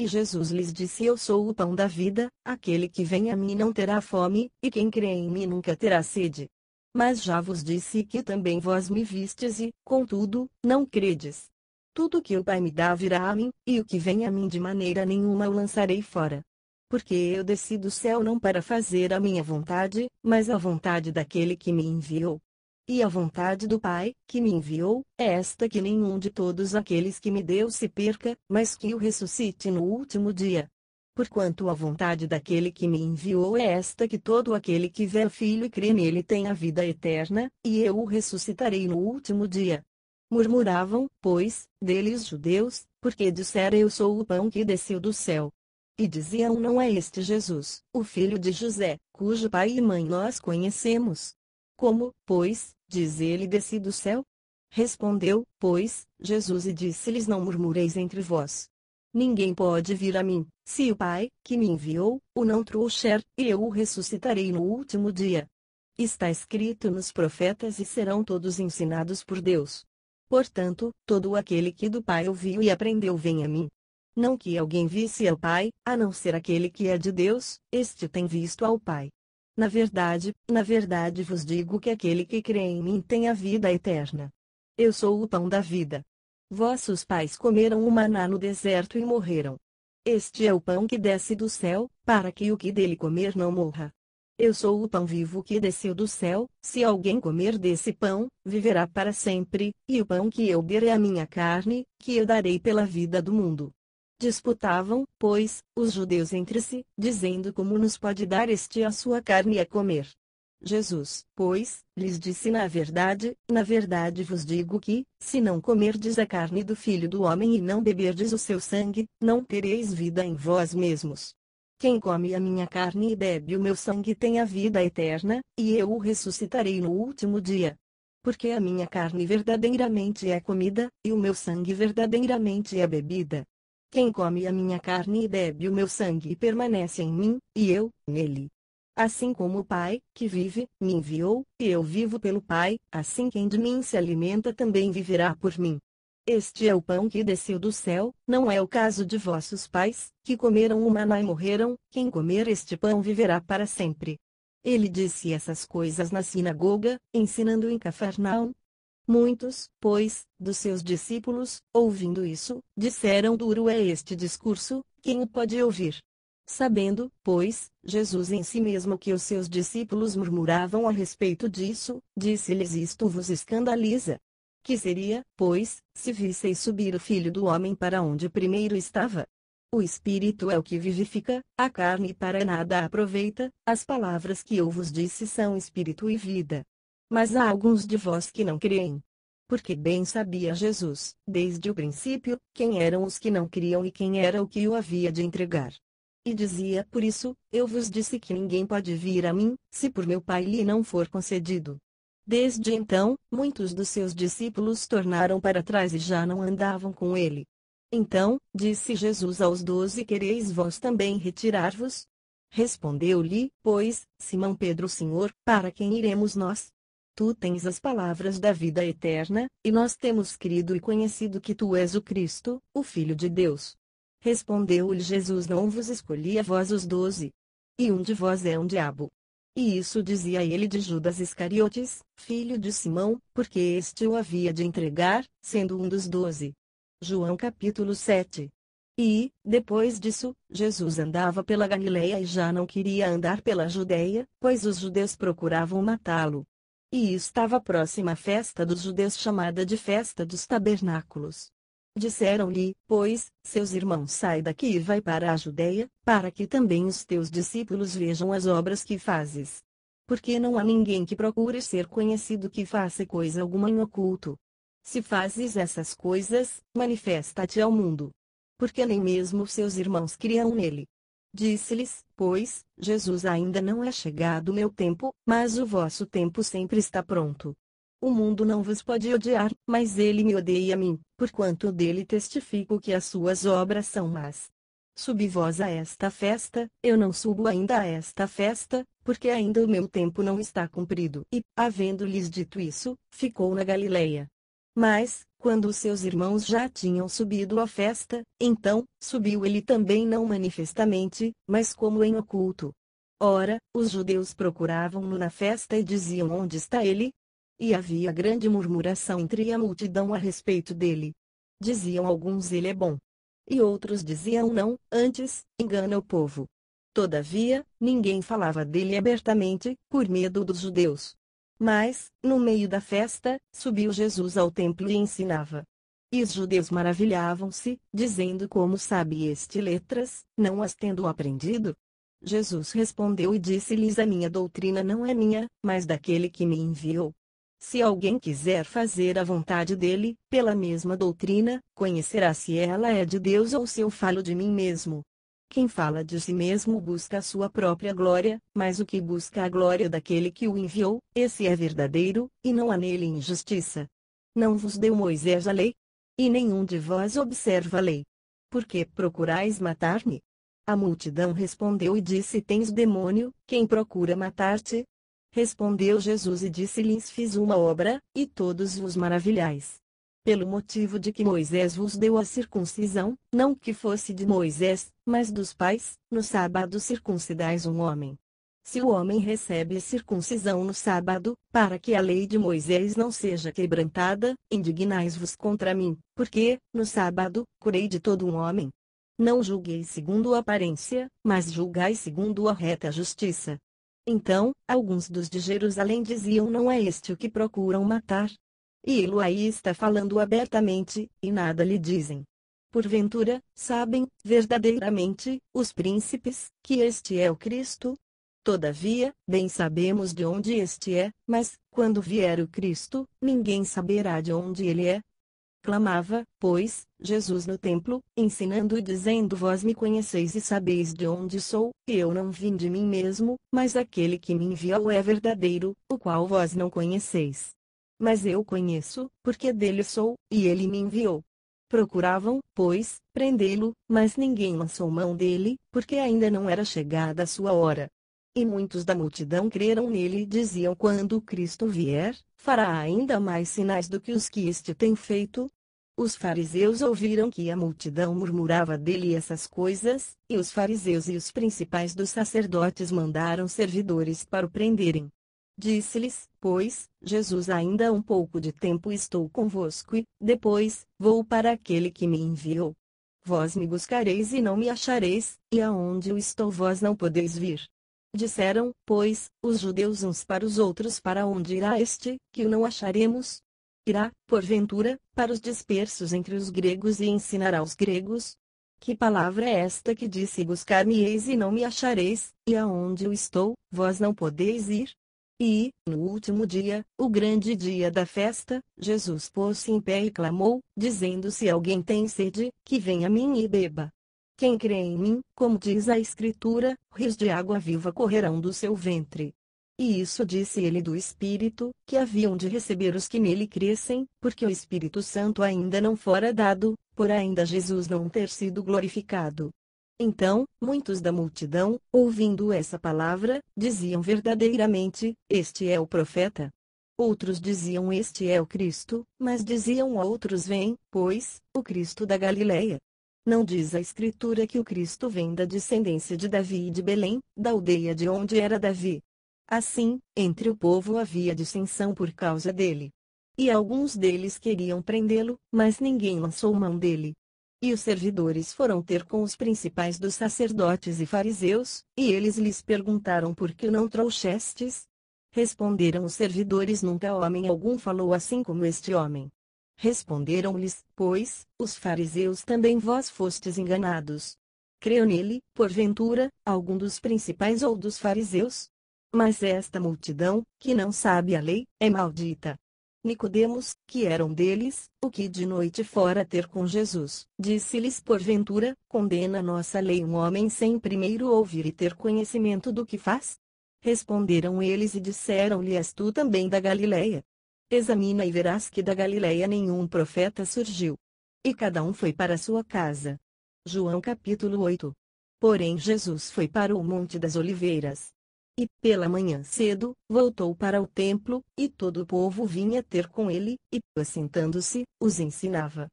E Jesus lhes disse: eu sou o pão da vida, aquele que vem a mim não terá fome, e quem crê em mim nunca terá sede. Mas já vos disse que também vós me vistes e, contudo, não credes. Tudo que o Pai me dá virá a mim, e o que vem a mim de maneira nenhuma o lançarei fora. Porque eu desci do céu não para fazer a minha vontade, mas a vontade daquele que me enviou. E a vontade do Pai, que me enviou, é esta: que nenhum de todos aqueles que me deu se perca, mas que o ressuscite no último dia. Porquanto a vontade daquele que me enviou é esta: que todo aquele que vê o Filho e crê nele tem a vida eterna, e eu o ressuscitarei no último dia. Murmuravam, pois, dele os judeus, porque dissera: eu sou o pão que desceu do céu. E diziam: não é este Jesus, o filho de José, cujo pai e mãe nós conhecemos? Como, pois, diz ele: desci do céu? Respondeu, pois, Jesus e disse-lhes: não murmureis entre vós. Ninguém pode vir a mim, se o Pai, que me enviou, o não trouxer, e eu o ressuscitarei no último dia. Está escrito nos profetas: e serão todos ensinados por Deus. Portanto, todo aquele que do Pai ouviu e aprendeu vem a mim. Não que alguém visse ao Pai, a não ser aquele que é de Deus, este tem visto ao Pai. Na verdade vos digo que aquele que crê em mim tem a vida eterna. Eu sou o pão da vida. Vossos pais comeram o maná no deserto e morreram. Este é o pão que desce do céu, para que o que dele comer não morra. Eu sou o pão vivo que desceu do céu: se alguém comer desse pão, viverá para sempre, e o pão que eu der é a minha carne, que eu darei pela vida do mundo. Disputavam, pois, os judeus entre si, dizendo: como nos pode dar este a sua carne a comer? Jesus, pois, lhes disse: na verdade vos digo que, se não comerdes a carne do Filho do Homem e não beberdes o seu sangue, não tereis vida em vós mesmos. Quem come a minha carne e bebe o meu sangue tem a vida eterna, e eu o ressuscitarei no último dia. Porque a minha carne verdadeiramente é comida, e o meu sangue verdadeiramente é bebida. Quem come a minha carne e bebe o meu sangue permanece em mim, e eu, nele. Assim como o Pai, que vive, me enviou, e eu vivo pelo Pai, assim quem de mim se alimenta também viverá por mim. Este é o pão que desceu do céu, não é o caso de vossos pais, que comeram o maná e morreram. Quem comer este pão viverá para sempre. Ele disse essas coisas na sinagoga, ensinando em Cafarnaum. Muitos, pois, dos seus discípulos, ouvindo isso, disseram: duro é este discurso, quem o pode ouvir? Sabendo, pois, Jesus em si mesmo que os seus discípulos murmuravam a respeito disso, disse-lhes: isto vos escandaliza? Que seria, pois, se visseis subir o Filho do Homem para onde primeiro estava? O Espírito é o que vivifica, a carne para nada aproveita. As palavras que eu vos disse são Espírito e vida. Mas há alguns de vós que não creem. Porque bem sabia Jesus, desde o princípio, quem eram os que não criam e quem era o que o havia de entregar. E dizia: por isso, eu vos disse que ninguém pode vir a mim, se por meu Pai lhe não for concedido. Desde então, muitos dos seus discípulos tornaram para trás e já não andavam com ele. Então, disse Jesus aos 12: quereis vós também retirar-vos? Respondeu-lhe, pois, Simão Pedro: Senhor, para quem iremos nós? Tu tens as palavras da vida eterna, e nós temos crido e conhecido que tu és o Cristo, o Filho de Deus. Respondeu-lhe Jesus: não vos escolhi a vós os 12. E um de vós é um diabo. E isso dizia ele de Judas Iscariotes, filho de Simão, porque este o havia de entregar, sendo um dos 12. João capítulo 7. E, depois disso, Jesus andava pela Galileia e já não queria andar pela Judeia, pois os judeus procuravam matá-lo. E estava próxima a festa dos judeus, chamada de Festa dos Tabernáculos. Disseram-lhe, pois, seus irmãos: sai daqui e vai para a Judeia, para que também os teus discípulos vejam as obras que fazes. Porque não há ninguém que procure ser conhecido que faça coisa alguma em oculto. Se fazes essas coisas, manifesta-te ao mundo. Porque nem mesmo seus irmãos criam nele. Disse-lhes, pois, Jesus: ainda não é chegado o meu tempo, mas o vosso tempo sempre está pronto. O mundo não vos pode odiar, mas ele me odeia a mim, porquanto dele testifico que as suas obras são más. Subi vós a esta festa, eu não subo ainda a esta festa, porque ainda o meu tempo não está cumprido. E, havendo-lhes dito isso, ficou na Galileia. Mas, quando os seus irmãos já tinham subido à festa, então, subiu ele também, não manifestamente, mas como em oculto. Ora, os judeus procuravam-no na festa e diziam: onde está ele? E havia grande murmuração entre a multidão a respeito dele. Diziam alguns: ele é bom. E outros diziam: não, antes, engana o povo. Todavia, ninguém falava dele abertamente, por medo dos judeus. Mas, no meio da festa, subiu Jesus ao templo e ensinava. E os judeus maravilhavam-se, dizendo: como sabe este letras, não as tendo aprendido? Jesus respondeu e disse-lhes: a minha doutrina não é minha, mas daquele que me enviou. Se alguém quiser fazer a vontade dele, pela mesma doutrina, conhecerá se ela é de Deus ou se eu falo de mim mesmo. Quem fala de si mesmo busca a sua própria glória, mas o que busca a glória daquele que o enviou, esse é verdadeiro, e não há nele injustiça. Não vos deu Moisés a lei? E nenhum de vós observa a lei. Por que procurais matar-me? A multidão respondeu e disse: tens demônio, quem procura matar-te? Respondeu Jesus e disse-lhes: fiz uma obra, e todos vos maravilhais. Pelo motivo de que Moisés vos deu a circuncisão, não que fosse de Moisés, mas dos pais, no sábado circuncidais um homem. Se o homem recebe circuncisão no sábado, para que a lei de Moisés não seja quebrantada, indignais-vos contra mim, porque, no sábado, curei de todo um homem. Não julgueis segundo a aparência, mas julgai segundo a reta justiça. Então, alguns dos de Jerusalém diziam: não é este o que procuram matar? E ele aí está falando abertamente, e nada lhe dizem. Porventura, sabem, verdadeiramente, os príncipes, que este é o Cristo? Todavia, bem sabemos de onde este é, mas, quando vier o Cristo, ninguém saberá de onde ele é. Clamava, pois, Jesus no templo, ensinando e dizendo: Vós me conheceis e sabeis de onde sou, e eu não vim de mim mesmo, mas aquele que me enviou é verdadeiro, o qual vós não conheceis. Mas eu conheço, porque dele sou, e ele me enviou. Procuravam, pois, prendê-lo, mas ninguém lançou mão dele, porque ainda não era chegada a sua hora. E muitos da multidão creram nele e diziam: Quando Cristo vier, fará ainda mais sinais do que os que este tem feito. Os fariseus ouviram que a multidão murmurava dele essas coisas, e os fariseus e os principais dos sacerdotes mandaram servidores para o prenderem. Disse-lhes, pois, Jesus: Ainda um pouco de tempo estou convosco e, depois, vou para aquele que me enviou. Vós me buscareis e não me achareis, e aonde eu estou vós não podeis vir. Disseram, pois, os judeus uns para os outros: Para onde irá este, que o não acharemos? Irá, porventura, para os dispersos entre os gregos e ensinará aos gregos? Que palavra é esta que disse: Buscar-me-eis e não me achareis, e aonde eu estou, vós não podeis ir? E, no último dia, o grande dia da festa, Jesus pôs-se em pé e clamou, dizendo: Se alguém tem sede, que venha a mim e beba. Quem crê em mim, como diz a Escritura, rios de água viva correrão do seu ventre. E isso disse ele do Espírito, que haviam de receber os que nele crescem, porque o Espírito Santo ainda não fora dado, por ainda Jesus não ter sido glorificado. Então, muitos da multidão, ouvindo essa palavra, diziam verdadeiramente: Este é o profeta. Outros diziam: Este é o Cristo, mas diziam outros: Vem, pois, o Cristo da Galileia. Não diz a Escritura que o Cristo vem da descendência de Davi e de Belém, da aldeia de onde era Davi? Assim, entre o povo havia dissensão por causa dele. E alguns deles queriam prendê-lo, mas ninguém lançou mão dele. E os servidores foram ter com os principais dos sacerdotes e fariseus, e eles lhes perguntaram: Por que não trouxestes? Responderam os servidores: Nunca homem algum falou assim como este homem. Responderam-lhes, pois, os fariseus: Também vós fostes enganados. Creu nele, porventura, algum dos principais ou dos fariseus? Mas esta multidão, que não sabe a lei, é maldita. Nicodemos, que era um deles, o que de noite fora ter com Jesus, disse-lhes: Porventura, condena nossa lei um homem sem primeiro ouvir e ter conhecimento do que faz? Responderam eles e disseram-lhe: És tu também da Galileia? Examina e verás que da Galileia nenhum profeta surgiu. E cada um foi para sua casa. João capítulo 8. Porém Jesus foi para o Monte das Oliveiras. E, pela manhã cedo, voltou para o templo, e todo o povo vinha ter com ele, e, assentando-se, os ensinava.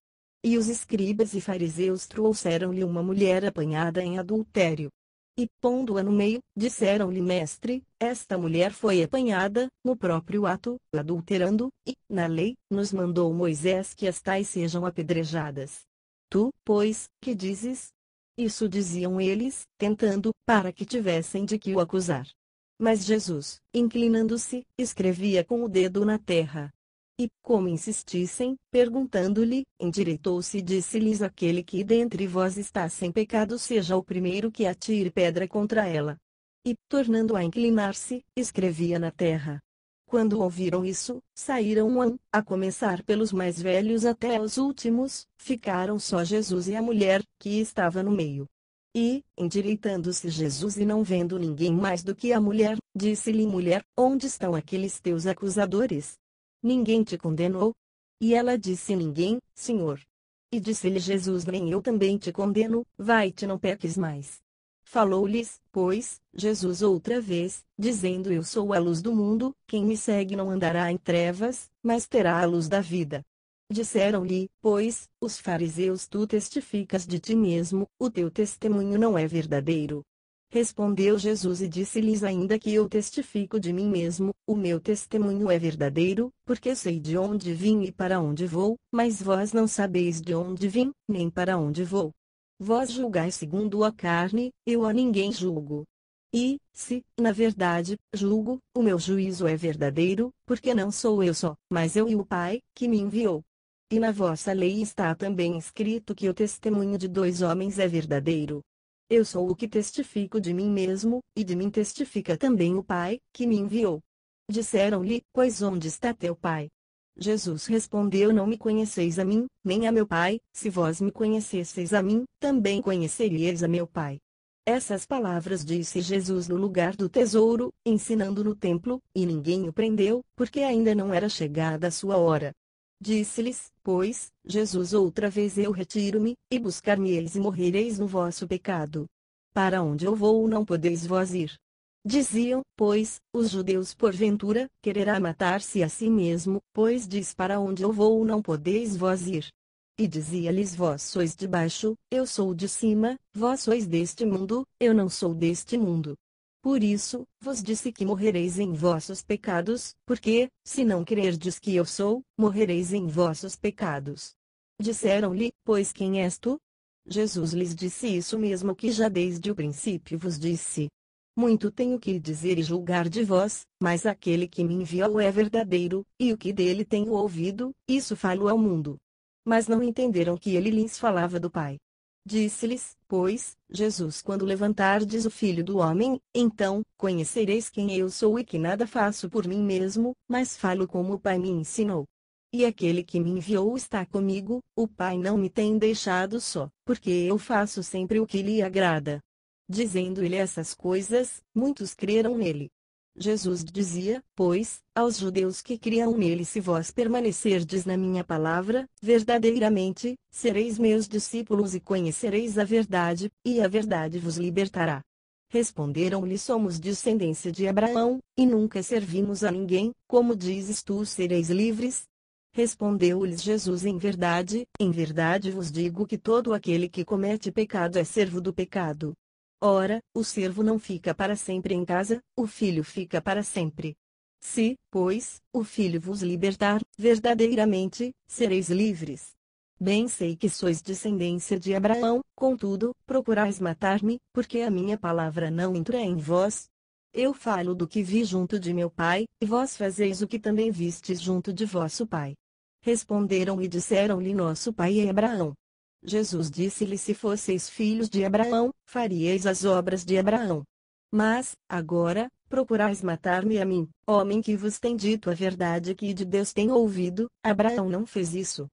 E os escribas e fariseus trouxeram-lhe uma mulher apanhada em adultério. E, pondo-a no meio, disseram-lhe: Mestre, esta mulher foi apanhada, no próprio ato, adulterando, e, na lei, nos mandou Moisés que as tais sejam apedrejadas. Tu, pois, que dizes? Isso diziam eles, tentando, para que tivessem de que o acusar. Mas Jesus, inclinando-se, escrevia com o dedo na terra. E, como insistissem, perguntando-lhe, endireitou-se e disse-lhes: Aquele que dentre vós está sem pecado seja o primeiro que atire pedra contra ela. E, tornando a inclinar-se, escrevia na terra. Quando ouviram isso, saíram a começar pelos mais velhos até os últimos, ficaram só Jesus e a mulher, que estava no meio. E, endireitando-se Jesus e não vendo ninguém mais do que a mulher, disse-lhe: Mulher, onde estão aqueles teus acusadores? Ninguém te condenou? E ela disse: Ninguém, Senhor. E disse-lhe Jesus: Nem eu também te condeno, vai-te, não peques mais. Falou-lhes, pois, Jesus outra vez, dizendo: Eu sou a luz do mundo, quem me segue não andará em trevas, mas terá a luz da vida. Disseram-lhe, pois, os fariseus: Tu testificas de ti mesmo, o teu testemunho não é verdadeiro. Respondeu Jesus e disse-lhes: Ainda que eu testifico de mim mesmo, o meu testemunho é verdadeiro, porque sei de onde vim e para onde vou, mas vós não sabeis de onde vim, nem para onde vou. Vós julgais segundo a carne, eu a ninguém julgo. E, se, na verdade, julgo, o meu juízo é verdadeiro, porque não sou eu só, mas eu e o Pai, que me enviou. E na vossa lei está também escrito que o testemunho de dois homens é verdadeiro. Eu sou o que testifico de mim mesmo, e de mim testifica também o Pai, que me enviou. Disseram-lhe: Pois onde está teu Pai? Jesus respondeu: Não me conheceis a mim, nem a meu Pai. Se vós me conhecesseis a mim, também conheceríeis a meu Pai. Essas palavras disse Jesus no lugar do tesouro, ensinando no templo, e ninguém o prendeu, porque ainda não era chegada a sua hora. Disse-lhes, pois, Jesus outra vez: Eu retiro-me, e buscar-me-eis e morrereis no vosso pecado. Para onde eu vou não podeis vós ir. Diziam, pois, os judeus: Porventura, quererá matar-se a si mesmo, pois diz: Para onde eu vou não podeis vós ir. E dizia-lhes: Vós sois de baixo, eu sou de cima, vós sois deste mundo, eu não sou deste mundo. Por isso, vos disse que morrereis em vossos pecados, porque, se não crerdes que eu sou, morrereis em vossos pecados. Disseram-lhe: Pois quem és tu? Jesus lhes disse isso mesmo que já desde o princípio vos disse. Muito tenho que dizer e julgar de vós, mas aquele que me enviou é verdadeiro, e o que dele tenho ouvido, isso falo ao mundo. Mas não entenderam que ele lhes falava do Pai. Disse-lhes, pois, Jesus: Quando levantardes o Filho do Homem, então conhecereis quem eu sou e que nada faço por mim mesmo, mas falo como o Pai me ensinou. E aquele que me enviou está comigo, o Pai não me tem deixado só, porque eu faço sempre o que lhe agrada. Dizendo-lhe essas coisas, muitos creram nele. Jesus dizia, pois, aos judeus que criam nele: Se vós permanecerdes na minha palavra, verdadeiramente, sereis meus discípulos e conhecereis a verdade, e a verdade vos libertará. Responderam-lhe: Somos descendência de Abraão, e nunca servimos a ninguém, como dizes tu: Sereis livres? Respondeu-lhes Jesus: em verdade vos digo que todo aquele que comete pecado é servo do pecado. Ora, o servo não fica para sempre em casa, o filho fica para sempre. Se, pois, o filho vos libertar, verdadeiramente, sereis livres. Bem sei que sois descendência de Abraão, contudo, procurais matar-me, porque a minha palavra não entra em vós. Eu falo do que vi junto de meu pai, e vós fazeis o que também vistes junto de vosso pai. Responderam e disseram-lhe: Nosso pai é Abraão. Jesus disse-lhe: Se fosseis filhos de Abraão, faríeis as obras de Abraão. Mas, agora, procurais matar-me a mim, homem que vos tem dito a verdade que de Deus tenho ouvido. Abraão não fez isso.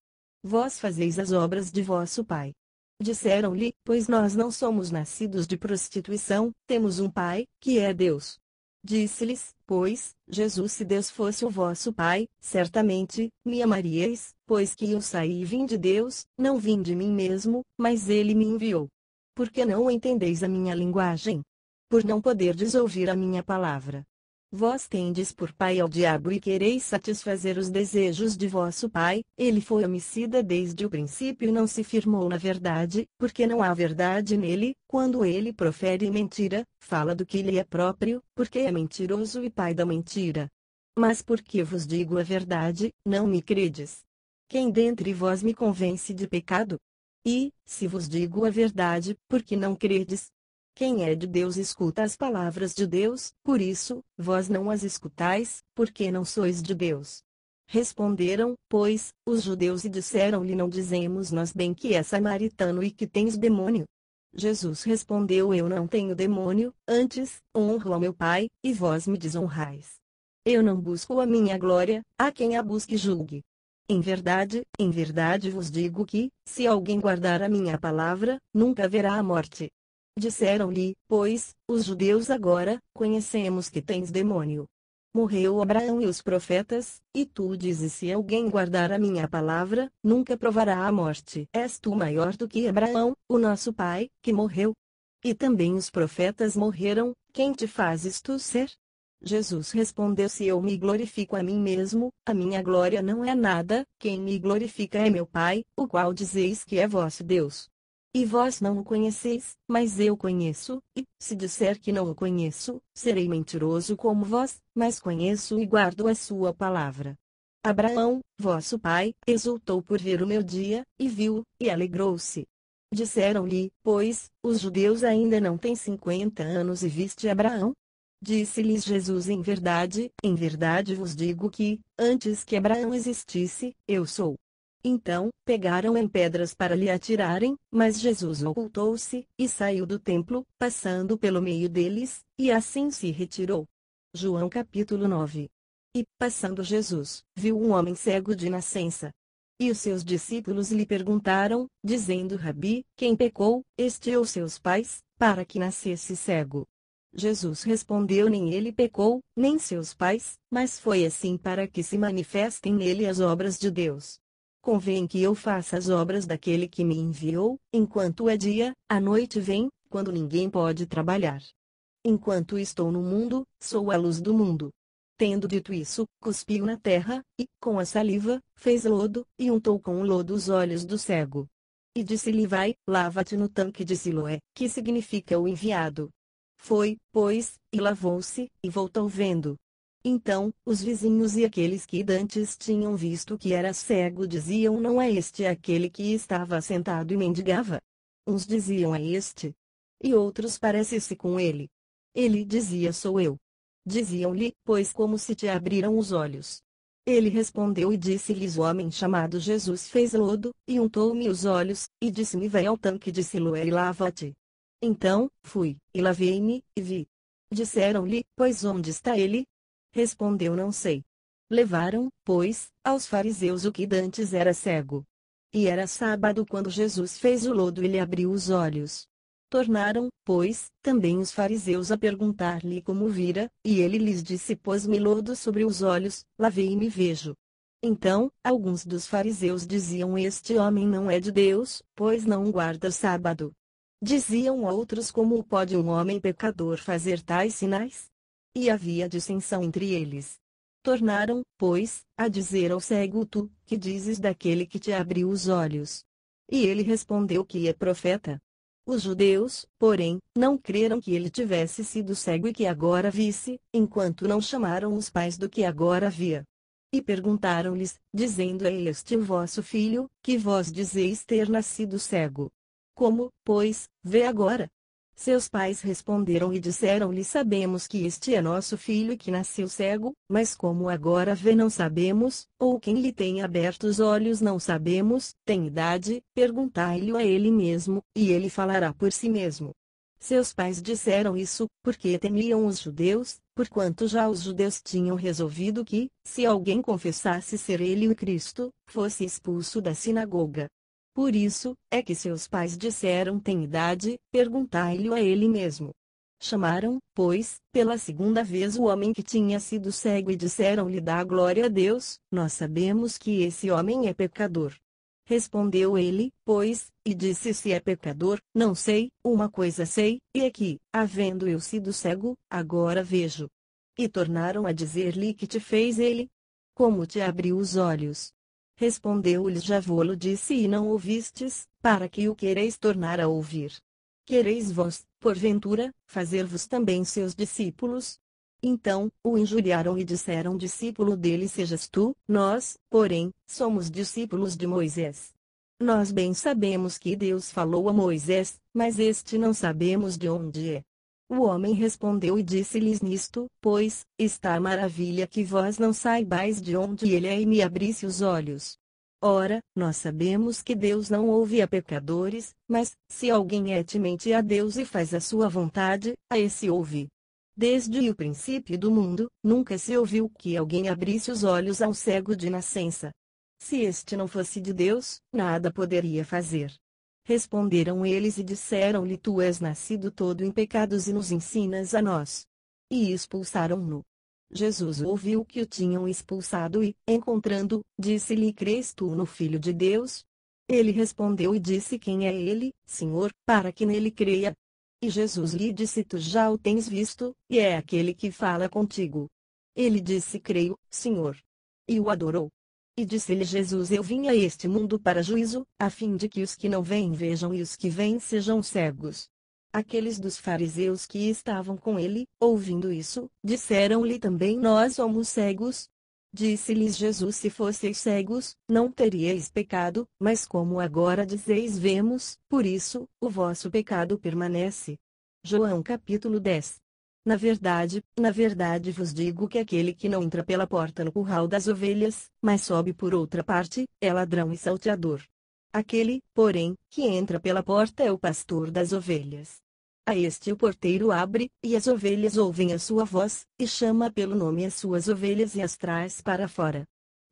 Vós fazeis as obras de vosso pai. Disseram-lhe: Pois nós não somos nascidos de prostituição, temos um pai, que é Deus. Disse-lhes, pois, Jesus: Se Deus fosse o vosso Pai, certamente me amaríeis, pois que eu saí e vim de Deus, não vim de mim mesmo, mas ele me enviou. Por que não entendeis a minha linguagem? Por não poderdes ouvir a minha palavra. Vós tendes por pai ao diabo e quereis satisfazer os desejos de vosso pai. Ele foi homicida desde o princípio e não se firmou na verdade, porque não há verdade nele. Quando ele profere mentira, fala do que lhe é próprio, porque é mentiroso e pai da mentira. Mas porque vos digo a verdade, não me credes. Quem dentre vós me convence de pecado? E, se vos digo a verdade, por que não credes? Quem é de Deus escuta as palavras de Deus, por isso, vós não as escutais, porque não sois de Deus. Responderam, pois, os judeus e disseram-lhe: Não dizemos nós bem que és samaritano e que tens demônio? Jesus respondeu: Eu não tenho demônio, antes, honro ao meu Pai, e vós me desonrais. Eu não busco a minha glória, a quem a busque julgue. Em verdade vos digo que, se alguém guardar a minha palavra, nunca verá a morte. Disseram-lhe, pois, os judeus: Agora, conhecemos que tens demônio. Morreu Abraão e os profetas, e tu dizes: Se alguém guardar a minha palavra, nunca provará a morte. És tu maior do que Abraão, o nosso pai, que morreu? E também os profetas morreram, quem te fazes tu ser? Jesus respondeu: Se eu me glorifico a mim mesmo, a minha glória não é nada, quem me glorifica é meu Pai, o qual dizeis que é vosso Deus. E vós não o conheceis, mas eu conheço, e, se disser que não o conheço, serei mentiroso como vós, mas conheço e guardo a sua palavra. Abraão, vosso pai, exultou por ver o meu dia, e viu, e alegrou-se. Disseram-lhe, pois, os judeus: Ainda não têm 50 anos e viste Abraão? Disse-lhes Jesus: Em verdade vos digo que, antes que Abraão existisse, eu sou. Então, pegaram em pedras para lhe atirarem, mas Jesus ocultou-se, e saiu do templo, passando pelo meio deles, e assim se retirou. João capítulo 9. E, passando Jesus, viu um homem cego de nascença. E os seus discípulos lhe perguntaram, dizendo: Rabi, quem pecou, este ou seus pais, para que nascesse cego? Jesus respondeu: nem ele pecou, nem seus pais, mas foi assim para que se manifestem nele as obras de Deus. Convém que eu faça as obras daquele que me enviou, enquanto é dia, a noite vem, quando ninguém pode trabalhar. Enquanto estou no mundo, sou a luz do mundo. Tendo dito isso, cuspiu na terra, e, com a saliva, fez lodo, e untou com o lodo os olhos do cego. E disse-lhe: vai, lava-te no tanque de Siloé, que significa o enviado. Foi, pois, e lavou-se, e voltou vendo. Então, os vizinhos e aqueles que dantes tinham visto que era cego diziam: não é este aquele que estava sentado e mendigava? Uns diziam: é este. E outros: parece-se com ele. Ele dizia: sou eu. Diziam-lhe, pois, como se te abriram os olhos. Ele respondeu e disse-lhes: o homem chamado Jesus fez lodo, e untou-me os olhos, e disse-me: vai ao tanque de Siloé e lava-te. Então, fui, e lavei-me, e vi. Disseram-lhe: pois onde está ele? Respondeu: não sei. Levaram, pois, aos fariseus o que dantes era cego. E era sábado quando Jesus fez o lodo e lhe abriu os olhos. Tornaram, pois, também os fariseus a perguntar-lhe como vira, e ele lhes disse: pôs-me lodo sobre os olhos, lavei-me e vejo. Então, alguns dos fariseus diziam: este homem não é de Deus, pois não guarda o sábado. Diziam outros: como pode um homem pecador fazer tais sinais? E havia dissensão entre eles. Tornaram, pois, a dizer ao cego: tu, que dizes daquele que te abriu os olhos? E ele respondeu que é profeta. Os judeus, porém, não creram que ele tivesse sido cego e que agora visse, enquanto não chamaram os pais do que agora via. E perguntaram-lhes, dizendo: é este o vosso filho, que vós dizeis ter nascido cego? Como, pois, vê agora? Seus pais responderam e disseram-lhe: sabemos que este é nosso filho e que nasceu cego, mas como agora vê não sabemos, ou quem lhe tem aberto os olhos não sabemos. Tem idade? Perguntai-lhe a ele mesmo, e ele falará por si mesmo. Seus pais disseram isso, porque temiam os judeus, porquanto já os judeus tinham resolvido que, se alguém confessasse ser ele o Cristo, fosse expulso da sinagoga. Por isso, é que seus pais disseram: tem idade? Perguntai-lhe a ele mesmo. Chamaram, pois, pela segunda vez o homem que tinha sido cego e disseram-lhe: dá glória a Deus, nós sabemos que esse homem é pecador. Respondeu ele, pois, e disse: se é pecador, não sei, uma coisa sei, e é que, havendo eu sido cego, agora vejo. E tornaram a dizer-lhe: que te fez ele? Como te abriu os olhos? Respondeu-lhes: já vô-lo disse e não ouvistes, para que o quereis tornar a ouvir. Quereis vós, porventura, fazer-vos também seus discípulos? Então, o injuriaram e disseram: discípulo dele sejas tu, nós, porém, somos discípulos de Moisés. Nós bem sabemos que Deus falou a Moisés, mas este não sabemos de onde é. O homem respondeu e disse-lhes: nisto, pois, está a maravilha que vós não saibais de onde ele é e me abrisse os olhos. Ora, nós sabemos que Deus não ouve a pecadores, mas, se alguém é temente a Deus e faz a sua vontade, a esse ouve. Desde o princípio do mundo, nunca se ouviu que alguém abrisse os olhos a um cego de nascença. Se este não fosse de Deus, nada poderia fazer. Responderam eles e disseram-lhe: tu és nascido todo em pecados e nos ensinas a nós. E expulsaram-no. Jesus ouviu que o tinham expulsado e, encontrando, disse-lhe: crês tu no Filho de Deus? Ele respondeu e disse: quem é ele, Senhor, para que nele creia? E Jesus lhe disse: tu já o tens visto, e é aquele que fala contigo. Ele disse: creio, Senhor. E o adorou. E disse-lhe Jesus: eu vim a este mundo para juízo, a fim de que os que não veem vejam e os que veem sejam cegos. Aqueles dos fariseus que estavam com ele, ouvindo isso, disseram-lhe também: nós somos cegos. Disse-lhes Jesus: se fosseis cegos, não teríeis pecado, mas como agora dizeis vemos, por isso, o vosso pecado permanece. João capítulo 10. Na verdade vos digo que aquele que não entra pela porta no curral das ovelhas, mas sobe por outra parte, é ladrão e salteador. Aquele, porém, que entra pela porta é o pastor das ovelhas. A este o porteiro abre, e as ovelhas ouvem a sua voz, e chama pelo nome as suas ovelhas e as traz para fora.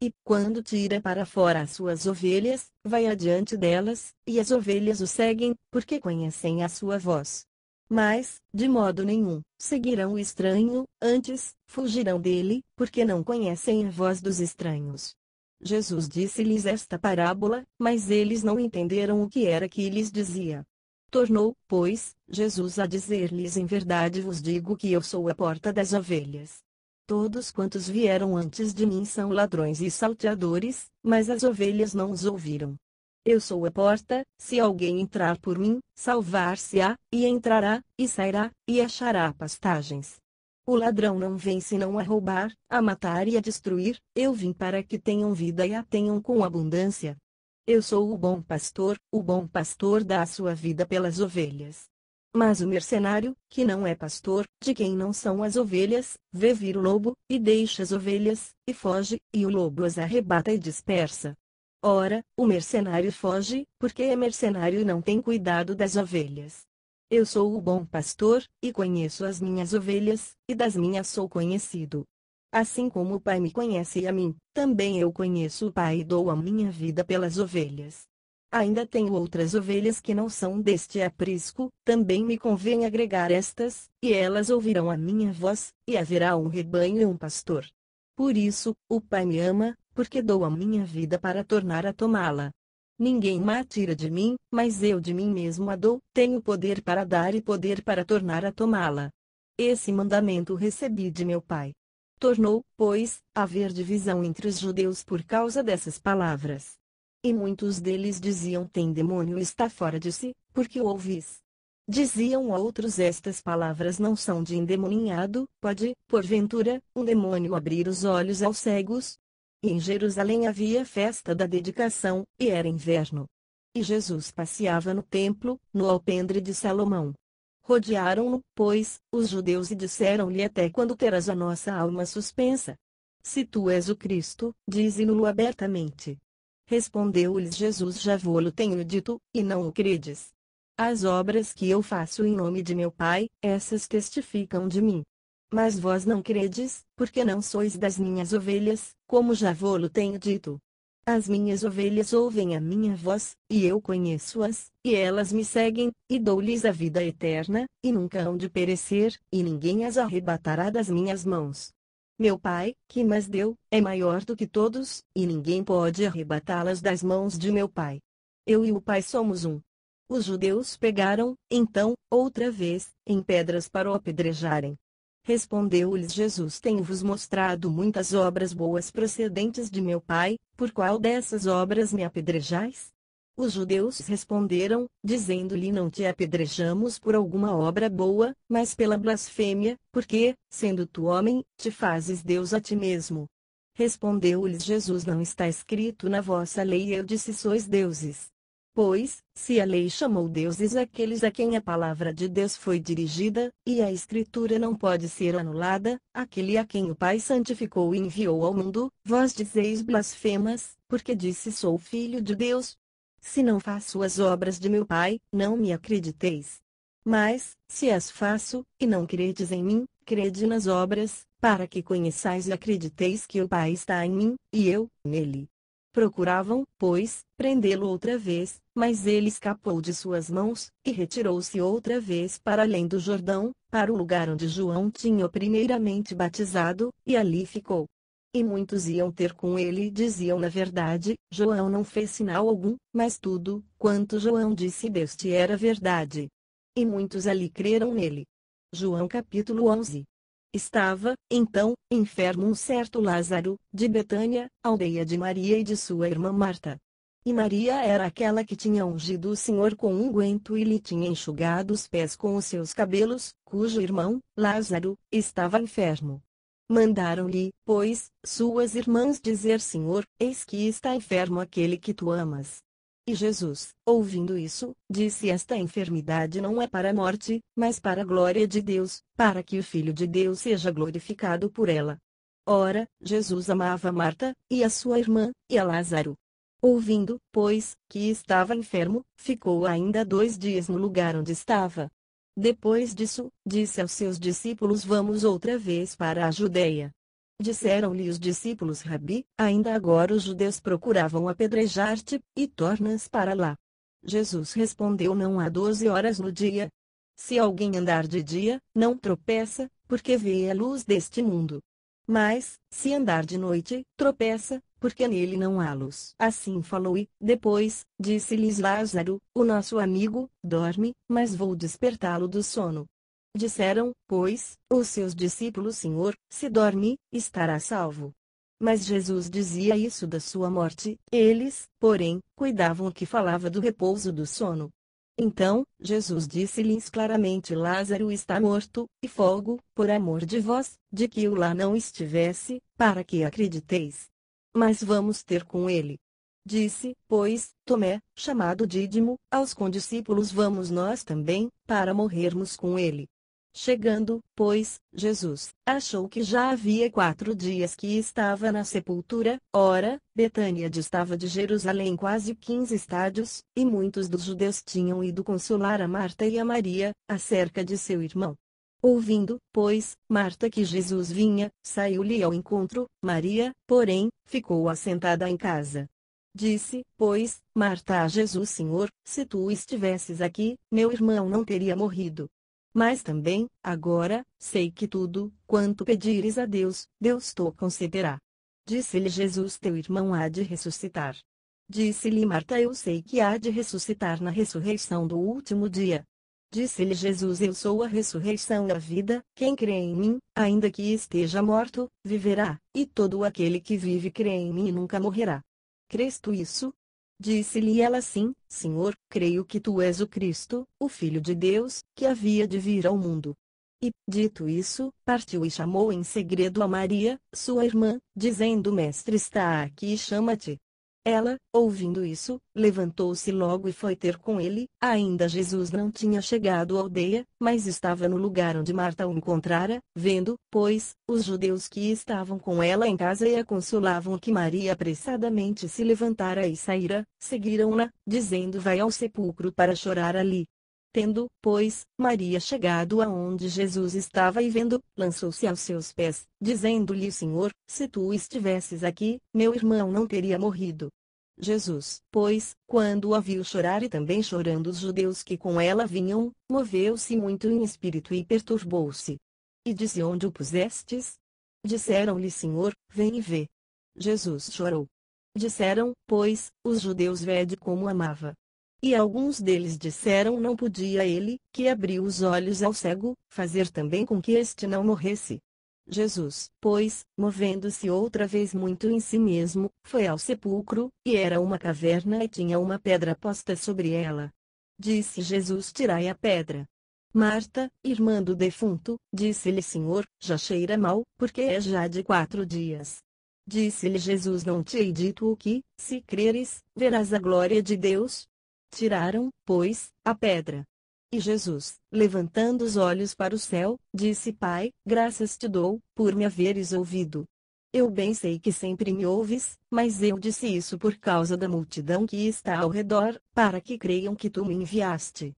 E, quando tira para fora as suas ovelhas, vai adiante delas, e as ovelhas o seguem, porque conhecem a sua voz. Mas, de modo nenhum, seguirão o estranho, antes, fugirão dele, porque não conhecem a voz dos estranhos. Jesus disse-lhes esta parábola, mas eles não entenderam o que era que lhes dizia. Tornou, pois, Jesus a dizer-lhes: em verdade vos digo que eu sou a porta das ovelhas. Todos quantos vieram antes de mim são ladrões e salteadores, mas as ovelhas não os ouviram. Eu sou a porta, se alguém entrar por mim, salvar-se-á, e entrará, e sairá, e achará pastagens. O ladrão não vem senão a roubar, a matar e a destruir, eu vim para que tenham vida e a tenham com abundância. Eu sou o bom pastor dá a sua vida pelas ovelhas. Mas o mercenário, que não é pastor, de quem não são as ovelhas, vê vir o lobo, e deixa as ovelhas, e foge, e o lobo as arrebata e dispersa. Ora, o mercenário foge, porque é mercenário e não tem cuidado das ovelhas. Eu sou o bom pastor, e conheço as minhas ovelhas, e das minhas sou conhecido. Assim como o Pai me conhece a mim, também eu conheço o Pai e dou a minha vida pelas ovelhas. Ainda tenho outras ovelhas que não são deste aprisco, também me convém agregar estas, e elas ouvirão a minha voz, e haverá um rebanho e um pastor. Por isso, o Pai me ama, porque dou a minha vida para tornar a tomá-la. Ninguém me tira de mim, mas eu de mim mesmo a dou, tenho poder para dar e poder para tornar a tomá-la. Esse mandamento recebi de meu Pai. Tornou, pois, a haver divisão entre os judeus por causa dessas palavras. E muitos deles diziam: tem demônio e está fora de si, porque o ouvis. Diziam outros: estas palavras não são de endemoninhado, pode, porventura, um demônio abrir os olhos aos cegos? E em Jerusalém havia festa da dedicação, e era inverno. E Jesus passeava no templo, no alpendre de Salomão. Rodearam-no, pois, os judeus e disseram-lhe: até quando terás a nossa alma suspensa? Se tu és o Cristo, dize-no-lo abertamente. Respondeu-lhes Jesus: já vô-lo tenho dito, e não o credes. As obras que eu faço em nome de meu Pai, essas testificam de mim. Mas vós não credes, porque não sois das minhas ovelhas, como já vô-lo tenho dito. As minhas ovelhas ouvem a minha voz, e eu conheço-as, e elas me seguem, e dou-lhes a vida eterna, e nunca hão de perecer, e ninguém as arrebatará das minhas mãos. Meu Pai, que mas deu, é maior do que todos, e ninguém pode arrebatá-las das mãos de meu Pai. Eu e o Pai somos um. Os judeus pegaram, então, outra vez, em pedras para o apedrejarem. Respondeu-lhes Jesus: tenho-vos mostrado muitas obras boas procedentes de meu Pai, por qual dessas obras me apedrejais? Os judeus responderam, dizendo-lhe: não te apedrejamos por alguma obra boa, mas pela blasfêmia, porque, sendo tu homem, te fazes Deus a ti mesmo. Respondeu-lhes Jesus: não está escrito na vossa lei: eu disse sois deuses. Pois, se a lei chamou deuses aqueles a quem a palavra de Deus foi dirigida, e a Escritura não pode ser anulada, aquele a quem o Pai santificou e enviou ao mundo, vós dizeis blasfemas, porque disse sou filho de Deus. Se não faço as obras de meu Pai, não me acrediteis. Mas, se as faço, e não credes em mim, crede nas obras, para que conheçais e acrediteis que o Pai está em mim, e eu, nele. Procuravam, pois, prendê-lo outra vez, mas ele escapou de suas mãos, e retirou-se outra vez para além do Jordão, para o lugar onde João tinha primeiramente batizado, e ali ficou. E muitos iam ter com ele e diziam: na verdade, João não fez sinal algum, mas tudo, quanto João disse deste era verdade. E muitos ali creram nele. João capítulo 11. Estava, então, enfermo um certo Lázaro, de Betânia, aldeia de Maria e de sua irmã Marta. E Maria era aquela que tinha ungido o Senhor com unguento e lhe tinha enxugado os pés com os seus cabelos, cujo irmão, Lázaro, estava enfermo. Mandaram-lhe, pois, suas irmãs dizer: Senhor, eis que está enfermo aquele que tu amas. E Jesus, ouvindo isso, disse: esta enfermidade não é para a morte, mas para a glória de Deus, para que o Filho de Deus seja glorificado por ela. Ora, Jesus amava Marta, e a sua irmã, e a Lázaro. Ouvindo, pois, que estava enfermo, ficou ainda 2 dias no lugar onde estava. Depois disso, disse aos seus discípulos: vamos outra vez para a Judeia. Disseram-lhe os discípulos: Rabi, ainda agora os judeus procuravam apedrejar-te, e tornas para lá. Jesus respondeu: não há 12 horas no dia. Se alguém andar de dia, não tropeça, porque vê a luz deste mundo. Mas, se andar de noite, tropeça, porque nele não há luz. Assim falou e, depois, disse-lhes: Lázaro, o nosso amigo, dorme, mas vou despertá-lo do sono. Disseram, pois, os seus discípulos: Senhor, se dorme, estará salvo. Mas Jesus dizia isso da sua morte, eles, porém, cuidavam que falava do repouso do sono. Então, Jesus disse-lhes claramente: Lázaro está morto, e folgo, por amor de vós, de que o lá não estivesse, para que acrediteis. Mas vamos ter com ele. Disse, pois, Tomé, chamado Dídimo, aos condiscípulos: vamos nós também, para morrermos com ele. Chegando, pois, Jesus, achou que já havia 4 dias que estava na sepultura. Ora, Betânia distava de Jerusalém quase 15 estádios, e muitos dos judeus tinham ido consolar a Marta e a Maria, acerca de seu irmão. Ouvindo, pois, Marta que Jesus vinha, saiu-lhe ao encontro. Maria, porém, ficou assentada em casa. Disse, pois, Marta a Jesus: Senhor, se tu estivesses aqui, meu irmão não teria morrido. Mas também, agora, sei que tudo, quanto pedires a Deus, Deus te concederá. Disse-lhe Jesus: teu irmão há de ressuscitar. Disse-lhe Marta: eu sei que há de ressuscitar na ressurreição do último dia. Disse-lhe Jesus: eu sou a ressurreição e a vida, quem crê em mim, ainda que esteja morto, viverá, e todo aquele que vive crê em mim e nunca morrerá. Crês tu isso? Disse-lhe ela: sim, Senhor, creio que tu és o Cristo, o Filho de Deus, que havia de vir ao mundo. E, dito isso, partiu e chamou em segredo a Maria, sua irmã, dizendo: Mestre está aqui e chama-te. Ela, ouvindo isso, levantou-se logo e foi ter com ele. Ainda Jesus não tinha chegado à aldeia, mas estava no lugar onde Marta o encontrara. Vendo, pois, os judeus que estavam com ela em casa e a consolavam que Maria apressadamente se levantara e saíra, seguiram-na, dizendo: vai ao sepulcro para chorar ali. Tendo, pois, Maria chegado aonde Jesus estava e vendo, lançou-se aos seus pés, dizendo-lhe: Senhor, se tu estivesses aqui, meu irmão não teria morrido. Jesus, pois, quando a viu chorar e também chorando os judeus que com ela vinham, moveu-se muito em espírito e perturbou-se. E disse: onde o pusestes? Disseram-lhe: Senhor, vem e vê. Jesus chorou. Disseram, pois, os judeus: vede como amava. E alguns deles disseram: não podia ele, que abriu os olhos ao cego, fazer também com que este não morresse. Jesus, pois, movendo-se outra vez muito em si mesmo, foi ao sepulcro, e era uma caverna e tinha uma pedra posta sobre ela. Disse Jesus: tirai a pedra. Marta, irmã do defunto, disse-lhe: Senhor, já cheira mal, porque é já de 4 dias. Disse-lhe Jesus: não te hei dito o que, se creres, verás a glória de Deus? Tiraram, pois, a pedra. E Jesus, levantando os olhos para o céu, disse: Pai, graças te dou, por me haveres ouvido. Eu bem sei que sempre me ouves, mas eu disse isso por causa da multidão que está ao redor, para que creiam que tu me enviaste.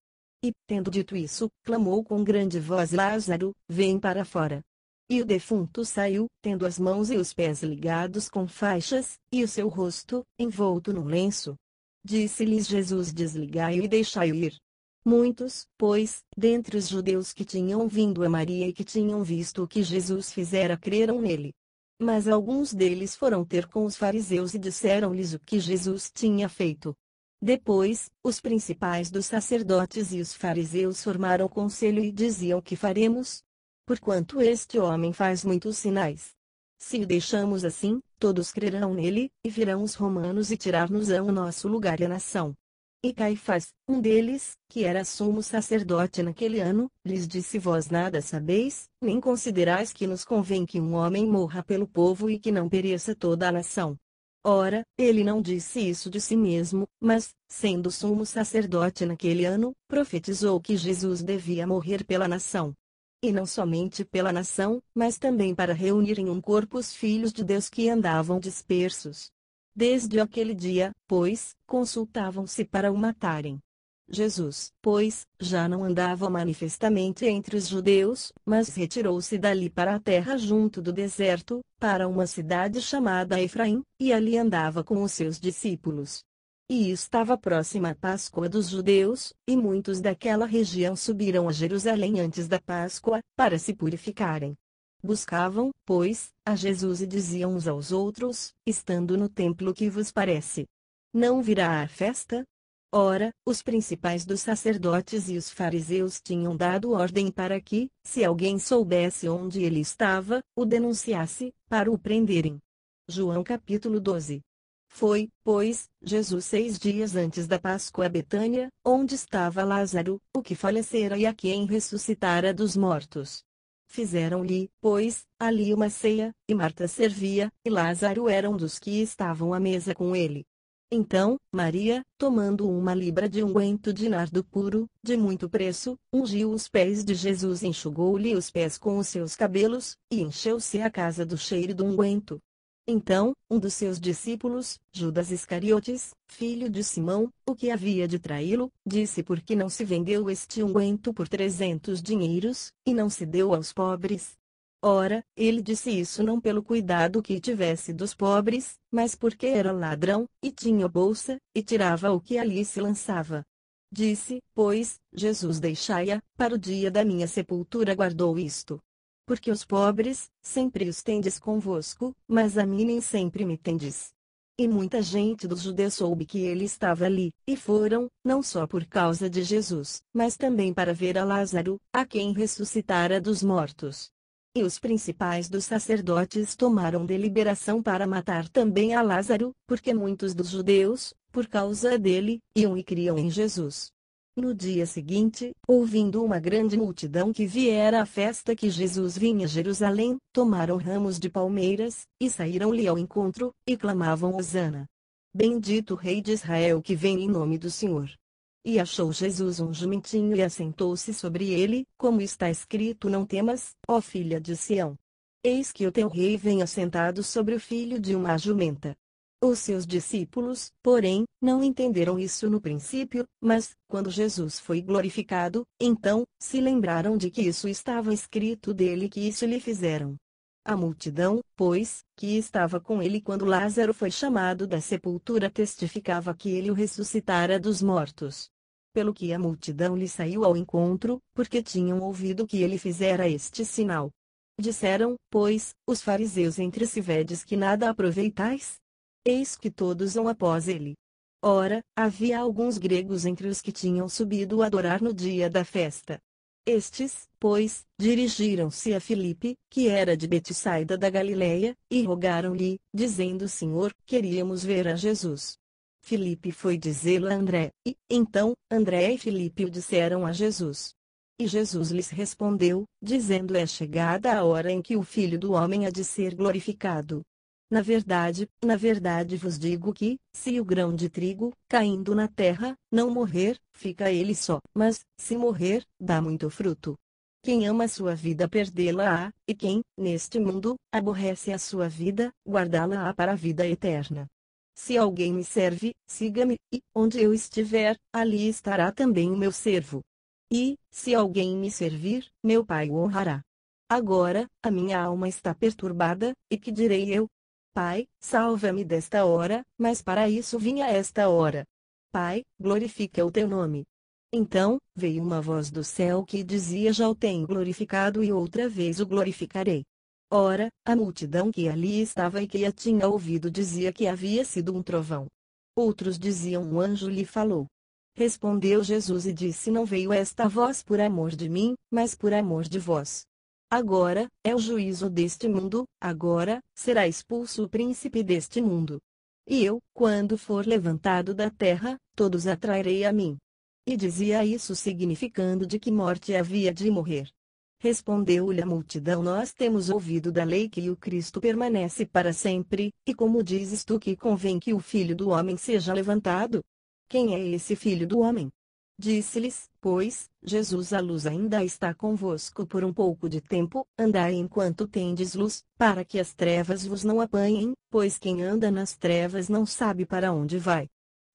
E, tendo dito isso, clamou com grande voz: Lázaro, vem para fora. E o defunto saiu, tendo as mãos e os pés ligados com faixas, e o seu rosto, envolto num lenço. Disse-lhes Jesus: desligai-o e deixai-o ir. Muitos, pois, dentre os judeus que tinham vindo a Maria e que tinham visto o que Jesus fizera, creram nele. Mas alguns deles foram ter com os fariseus e disseram-lhes o que Jesus tinha feito. Depois, os principais dos sacerdotes e os fariseus formaram conselho e diziam: que faremos? Porquanto este homem faz muitos sinais. Se o deixamos assim, todos crerão nele, e virão os romanos e tirar-nos-ão o nosso lugar e a nação. E Caifás, um deles, que era sumo sacerdote naquele ano, lhes disse: vós nada sabeis, nem considerais que nos convém que um homem morra pelo povo e que não pereça toda a nação. Ora, ele não disse isso de si mesmo, mas, sendo sumo sacerdote naquele ano, profetizou que Jesus devia morrer pela nação. E não somente pela nação, mas também para reunir em um corpo os filhos de Deus que andavam dispersos. Desde aquele dia, pois, consultavam-se para o matarem. Jesus, pois, já não andava manifestamente entre os judeus, mas retirou-se dali para a terra junto do deserto, para uma cidade chamada Efraim, e ali andava com os seus discípulos. E estava próxima a Páscoa dos judeus, e muitos daquela região subiram a Jerusalém antes da Páscoa, para se purificarem. Buscavam, pois, a Jesus e diziam uns aos outros, estando no templo: que vos parece? Não virá a festa? Ora, os principais dos sacerdotes e os fariseus tinham dado ordem para que, se alguém soubesse onde ele estava, o denunciasse, para o prenderem. João capítulo 12. Foi, pois, Jesus 6 dias antes da Páscoa a Betânia, onde estava Lázaro, o que falecera e a quem ressuscitara dos mortos. Fizeram-lhe, pois, ali uma ceia, e Marta servia, e Lázaro era um dos que estavam à mesa com ele. Então, Maria, tomando uma libra de unguento de nardo puro, de muito preço, ungiu os pés de Jesus e enxugou-lhe os pés com os seus cabelos, e encheu-se a casa do cheiro do unguento. Então, um dos seus discípulos, Judas Iscariotes, filho de Simão, o que havia de traí-lo, disse: por que não se vendeu este unguento por 300 dinheiros, e não se deu aos pobres? Ora, ele disse isso não pelo cuidado que tivesse dos pobres, mas porque era ladrão, e tinha bolsa, e tirava o que ali se lançava. Disse, pois, Jesus: deixai-a, para o dia da minha sepultura guardou isto. Porque os pobres, sempre os tendes convosco, mas a mim nem sempre me tendes. E muita gente dos judeus soube que ele estava ali, e foram, não só por causa de Jesus, mas também para ver a Lázaro, a quem ressuscitara dos mortos. E os principais dos sacerdotes tomaram deliberação para matar também a Lázaro, porque muitos dos judeus, por causa dele, iam e criam em Jesus. No dia seguinte, ouvindo uma grande multidão que viera à festa que Jesus vinha a Jerusalém, tomaram ramos de palmeiras, e saíram-lhe ao encontro, e clamavam: Hosana! Bendito o Rei de Israel que vem em nome do Senhor. E achou Jesus um jumentinho e assentou-se sobre ele, como está escrito: não temas, ó filha de Sião. Eis que o teu rei vem assentado sobre o filho de uma jumenta. Os seus discípulos, porém, não entenderam isso no princípio, mas, quando Jesus foi glorificado, então, se lembraram de que isso estava escrito dele, que isso lhe fizeram. A multidão, pois, que estava com ele quando Lázaro foi chamado da sepultura testificava que ele o ressuscitara dos mortos. Pelo que a multidão lhe saiu ao encontro, porque tinham ouvido que ele fizera este sinal. Disseram, pois, os fariseus entre si: vedes que nada aproveitais? Eis que todos vão após ele. Ora, havia alguns gregos entre os que tinham subido a adorar no dia da festa. Estes, pois, dirigiram-se a Filipe, que era de Betsaida da Galileia, e rogaram-lhe, dizendo: Senhor, queríamos ver a Jesus. Filipe foi dizê-lo a André, e, então, André e Filipe o disseram a Jesus. E Jesus lhes respondeu, dizendo: é chegada a hora em que o Filho do Homem há de ser glorificado. Na verdade vos digo que, se o grão de trigo, caindo na terra, não morrer, fica ele só, mas, se morrer, dá muito fruto. Quem ama a sua vida perdê-la-á, e quem, neste mundo, aborrece a sua vida, guardá-la-á para a vida eterna. Se alguém me serve, siga-me, e, onde eu estiver, ali estará também o meu servo. E, se alguém me servir, meu Pai o honrará. Agora, a minha alma está perturbada, e que direi eu? Pai, salva-me desta hora, mas para isso vim a esta hora. Pai, glorifica o teu nome. Então, veio uma voz do céu que dizia: já o tenho glorificado e outra vez o glorificarei. Ora, a multidão que ali estava e que a tinha ouvido dizia que havia sido um trovão. Outros diziam: um anjo lhe falou. Respondeu Jesus e disse: não veio esta voz por amor de mim, mas por amor de vós. Agora, é o juízo deste mundo, agora, será expulso o príncipe deste mundo. E eu, quando for levantado da terra, todos atrairei a mim. E dizia isso significando de que morte havia de morrer. Respondeu-lhe a multidão: Nós temos ouvido da lei que o Cristo permanece para sempre, e como dizes tu que convém que o Filho do Homem seja levantado? Quem é esse Filho do Homem? Disse-lhes, pois, Jesus: A luz ainda está convosco por um pouco de tempo, andai enquanto tendes luz, para que as trevas vos não apanhem, pois quem anda nas trevas não sabe para onde vai.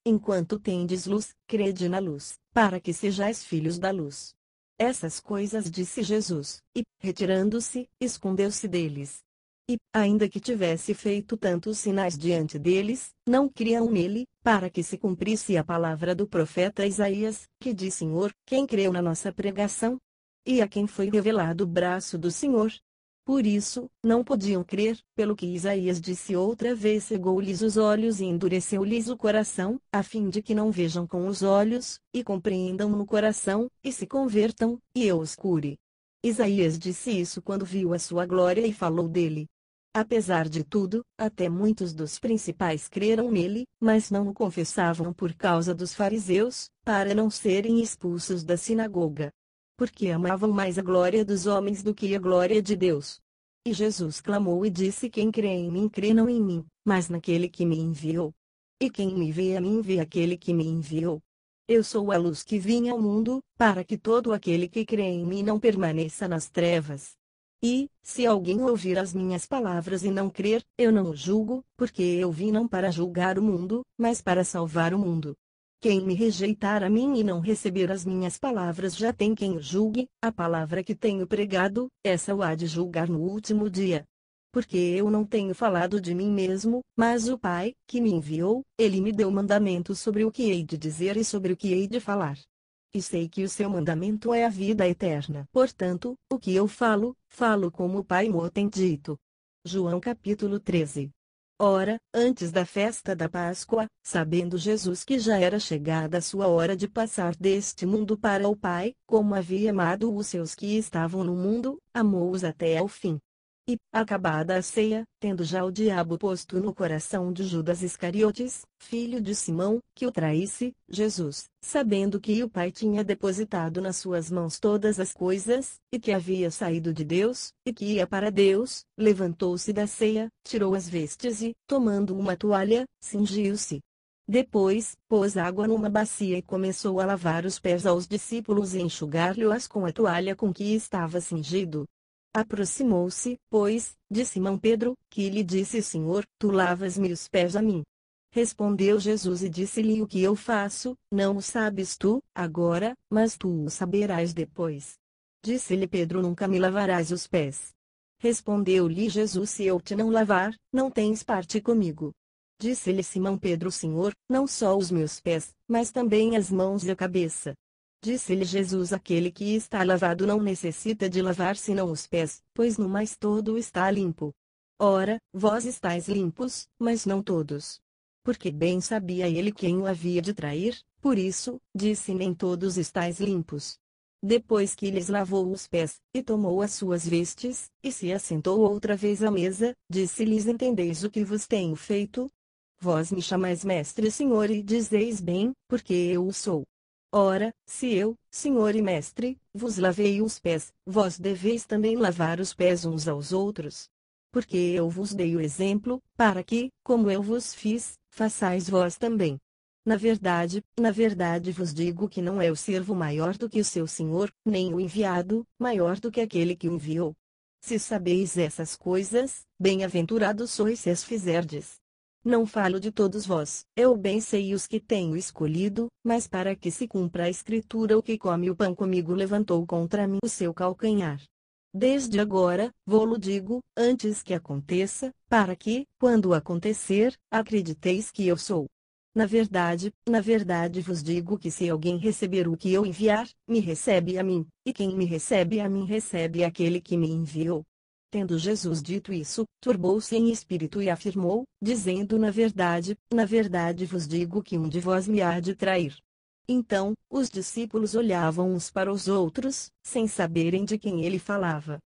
Enquanto tendes luz, crede na luz, para que sejais filhos da luz. Essas coisas disse Jesus, e, retirando-se, escondeu-se deles. E, ainda que tivesse feito tantos sinais diante deles, não criam nele, para que se cumprisse a palavra do profeta Isaías, que diz: Senhor, quem creu na nossa pregação? E a quem foi revelado o braço do Senhor? Por isso, não podiam crer, pelo que Isaías disse outra vez: cegou-lhes os olhos e endureceu-lhes o coração, a fim de que não vejam com os olhos, e compreendam no coração, e se convertam, e eu os cure. Isaías disse isso quando viu a sua glória e falou dele. Apesar de tudo, até muitos dos principais creram nele, mas não o confessavam por causa dos fariseus, para não serem expulsos da sinagoga. Porque amavam mais a glória dos homens do que a glória de Deus. E Jesus clamou e disse: Quem crê em mim crê não em mim, mas naquele que me enviou. E quem me vê a mim vê aquele que me enviou. Eu sou a luz que vim ao mundo, para que todo aquele que crê em mim não permaneça nas trevas. E, se alguém ouvir as minhas palavras e não crer, eu não o julgo, porque eu vim não para julgar o mundo, mas para salvar o mundo. Quem me rejeitar a mim e não receber as minhas palavras já tem quem o julgue, a palavra que tenho pregado, essa o há de julgar no último dia. Porque eu não tenho falado de mim mesmo, mas o Pai, que me enviou, ele me deu mandamentos sobre o que hei de dizer e sobre o que hei de falar. E sei que o seu mandamento é a vida eterna. Portanto, o que eu falo, falo como o Pai mo tem dito. João capítulo 13. Ora, antes da festa da Páscoa, sabendo Jesus que já era chegada a sua hora de passar deste mundo para o Pai, como havia amado os seus que estavam no mundo, amou-os até ao fim. E, acabada a ceia, tendo já o diabo posto no coração de Judas Iscariotes, filho de Simão, que o traísse, Jesus, sabendo que o Pai tinha depositado nas suas mãos todas as coisas, e que havia saído de Deus, e que ia para Deus, levantou-se da ceia, tirou as vestes e, tomando uma toalha, cingiu-se. Depois, pôs água numa bacia e começou a lavar os pés aos discípulos e enxugar-lhe-os com a toalha com que estava cingido. Aproximou-se, pois, de Simão Pedro, que lhe disse: Senhor, tu lavas-me os pés a mim. Respondeu Jesus e disse-lhe: O que eu faço, não o sabes tu, agora, mas tu o saberás depois. Disse-lhe Pedro: Nunca me lavarás os pés. Respondeu-lhe Jesus: Se eu te não lavar, não tens parte comigo. Disse-lhe Simão Pedro: Senhor, não só os meus pés, mas também as mãos e a cabeça. Disse-lhe Jesus: Aquele que está lavado não necessita de lavar senão os pés, pois no mais todo está limpo. Ora, vós estáis limpos, mas não todos. Porque bem sabia ele quem o havia de trair, por isso, disse: Nem todos estáis limpos. Depois que lhes lavou os pés, e tomou as suas vestes, e se assentou outra vez à mesa, disse-lhes: Entendeis o que vos tenho feito? Vós me chamais mestre e senhor e dizeis bem, porque eu o sou. Ora, se eu, Senhor e Mestre, vos lavei os pés, vós deveis também lavar os pés uns aos outros. Porque eu vos dei o exemplo, para que, como eu vos fiz, façais vós também. Na verdade vos digo que não é o servo maior do que o seu senhor, nem o enviado, maior do que aquele que o enviou. Se sabeis essas coisas, bem-aventurados sois se as fizerdes. Não falo de todos vós, eu bem sei os que tenho escolhido, mas para que se cumpra a escritura: o que come o pão comigo levantou contra mim o seu calcanhar. Desde agora, vô-lo digo, antes que aconteça, para que, quando acontecer, acrediteis que eu sou. Na verdade vos digo que se alguém receber o que eu enviar, me recebe a mim, e quem me recebe a mim recebe aquele que me enviou. Tendo Jesus dito isso, turbou-se em espírito e afirmou, dizendo: Na verdade vos digo que um de vós me há de trair. Então, os discípulos olhavam uns para os outros, sem saberem de quem ele falava.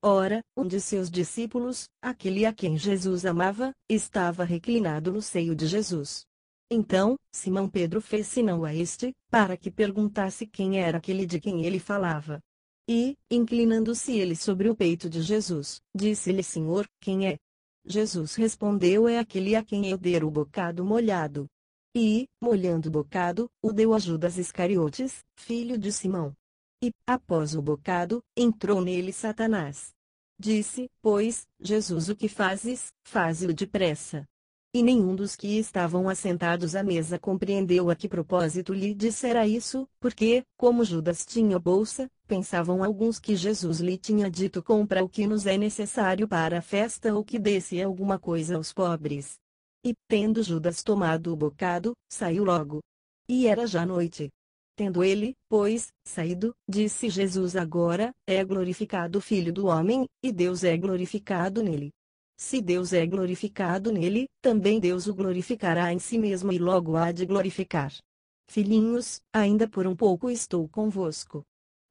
Ora, um de seus discípulos, aquele a quem Jesus amava, estava reclinado no seio de Jesus. Então, Simão Pedro fez sinal a este, para que perguntasse quem era aquele de quem ele falava. E, inclinando-se ele sobre o peito de Jesus, disse-lhe: Senhor, quem é? Jesus respondeu: É aquele a quem eu der o bocado molhado. E, molhando o bocado, o deu a Judas Iscariotes, filho de Simão. E, após o bocado, entrou nele Satanás. Disse, pois, Jesus: O que fazes, faze-o depressa. E nenhum dos que estavam assentados à mesa compreendeu a que propósito lhe dissera isso, porque, como Judas tinha bolsa, pensavam alguns que Jesus lhe tinha dito: Compra o que nos é necessário para a festa, ou que desse alguma coisa aos pobres. E, tendo Judas tomado o bocado, saiu logo. E era já noite. Tendo ele, pois, saído, disse Jesus: Agora é glorificado o Filho do Homem, e Deus é glorificado nele. Se Deus é glorificado nele, também Deus o glorificará em si mesmo e logo há de glorificar. Filhinhos, ainda por um pouco estou convosco.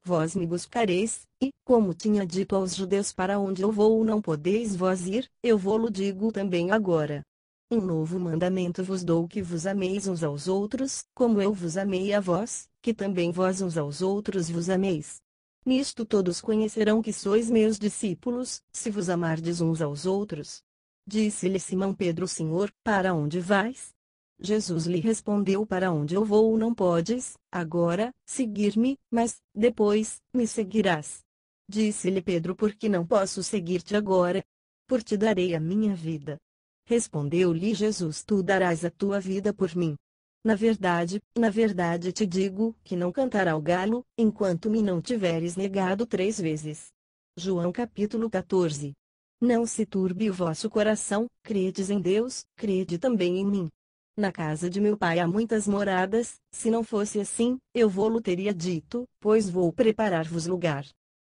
Vós me buscareis, e, como tinha dito aos judeus: Para onde eu vou não podeis vós ir, eu vô-lo digo também agora. Um novo mandamento vos dou, que vos ameis uns aos outros, como eu vos amei a vós, que também vós uns aos outros vos ameis. Nisto todos conhecerão que sois meus discípulos, se vos amardes uns aos outros. Disse-lhe Simão Pedro: Senhor, para onde vais? Jesus lhe respondeu: Para onde eu vou não podes, agora, seguir-me, mas, depois, me seguirás. Disse-lhe Pedro: Por que não posso seguir-te agora? Por ti darei a minha vida. Respondeu-lhe Jesus: Tu darás a tua vida por mim. Na verdade te digo, que não cantará o galo, enquanto me não tiveres negado 3 vezes. João capítulo 14. Não se turbe o vosso coração, credes em Deus, crede também em mim. Na casa de meu pai há muitas moradas, se não fosse assim, eu vô-lo teria dito, pois vou preparar-vos lugar.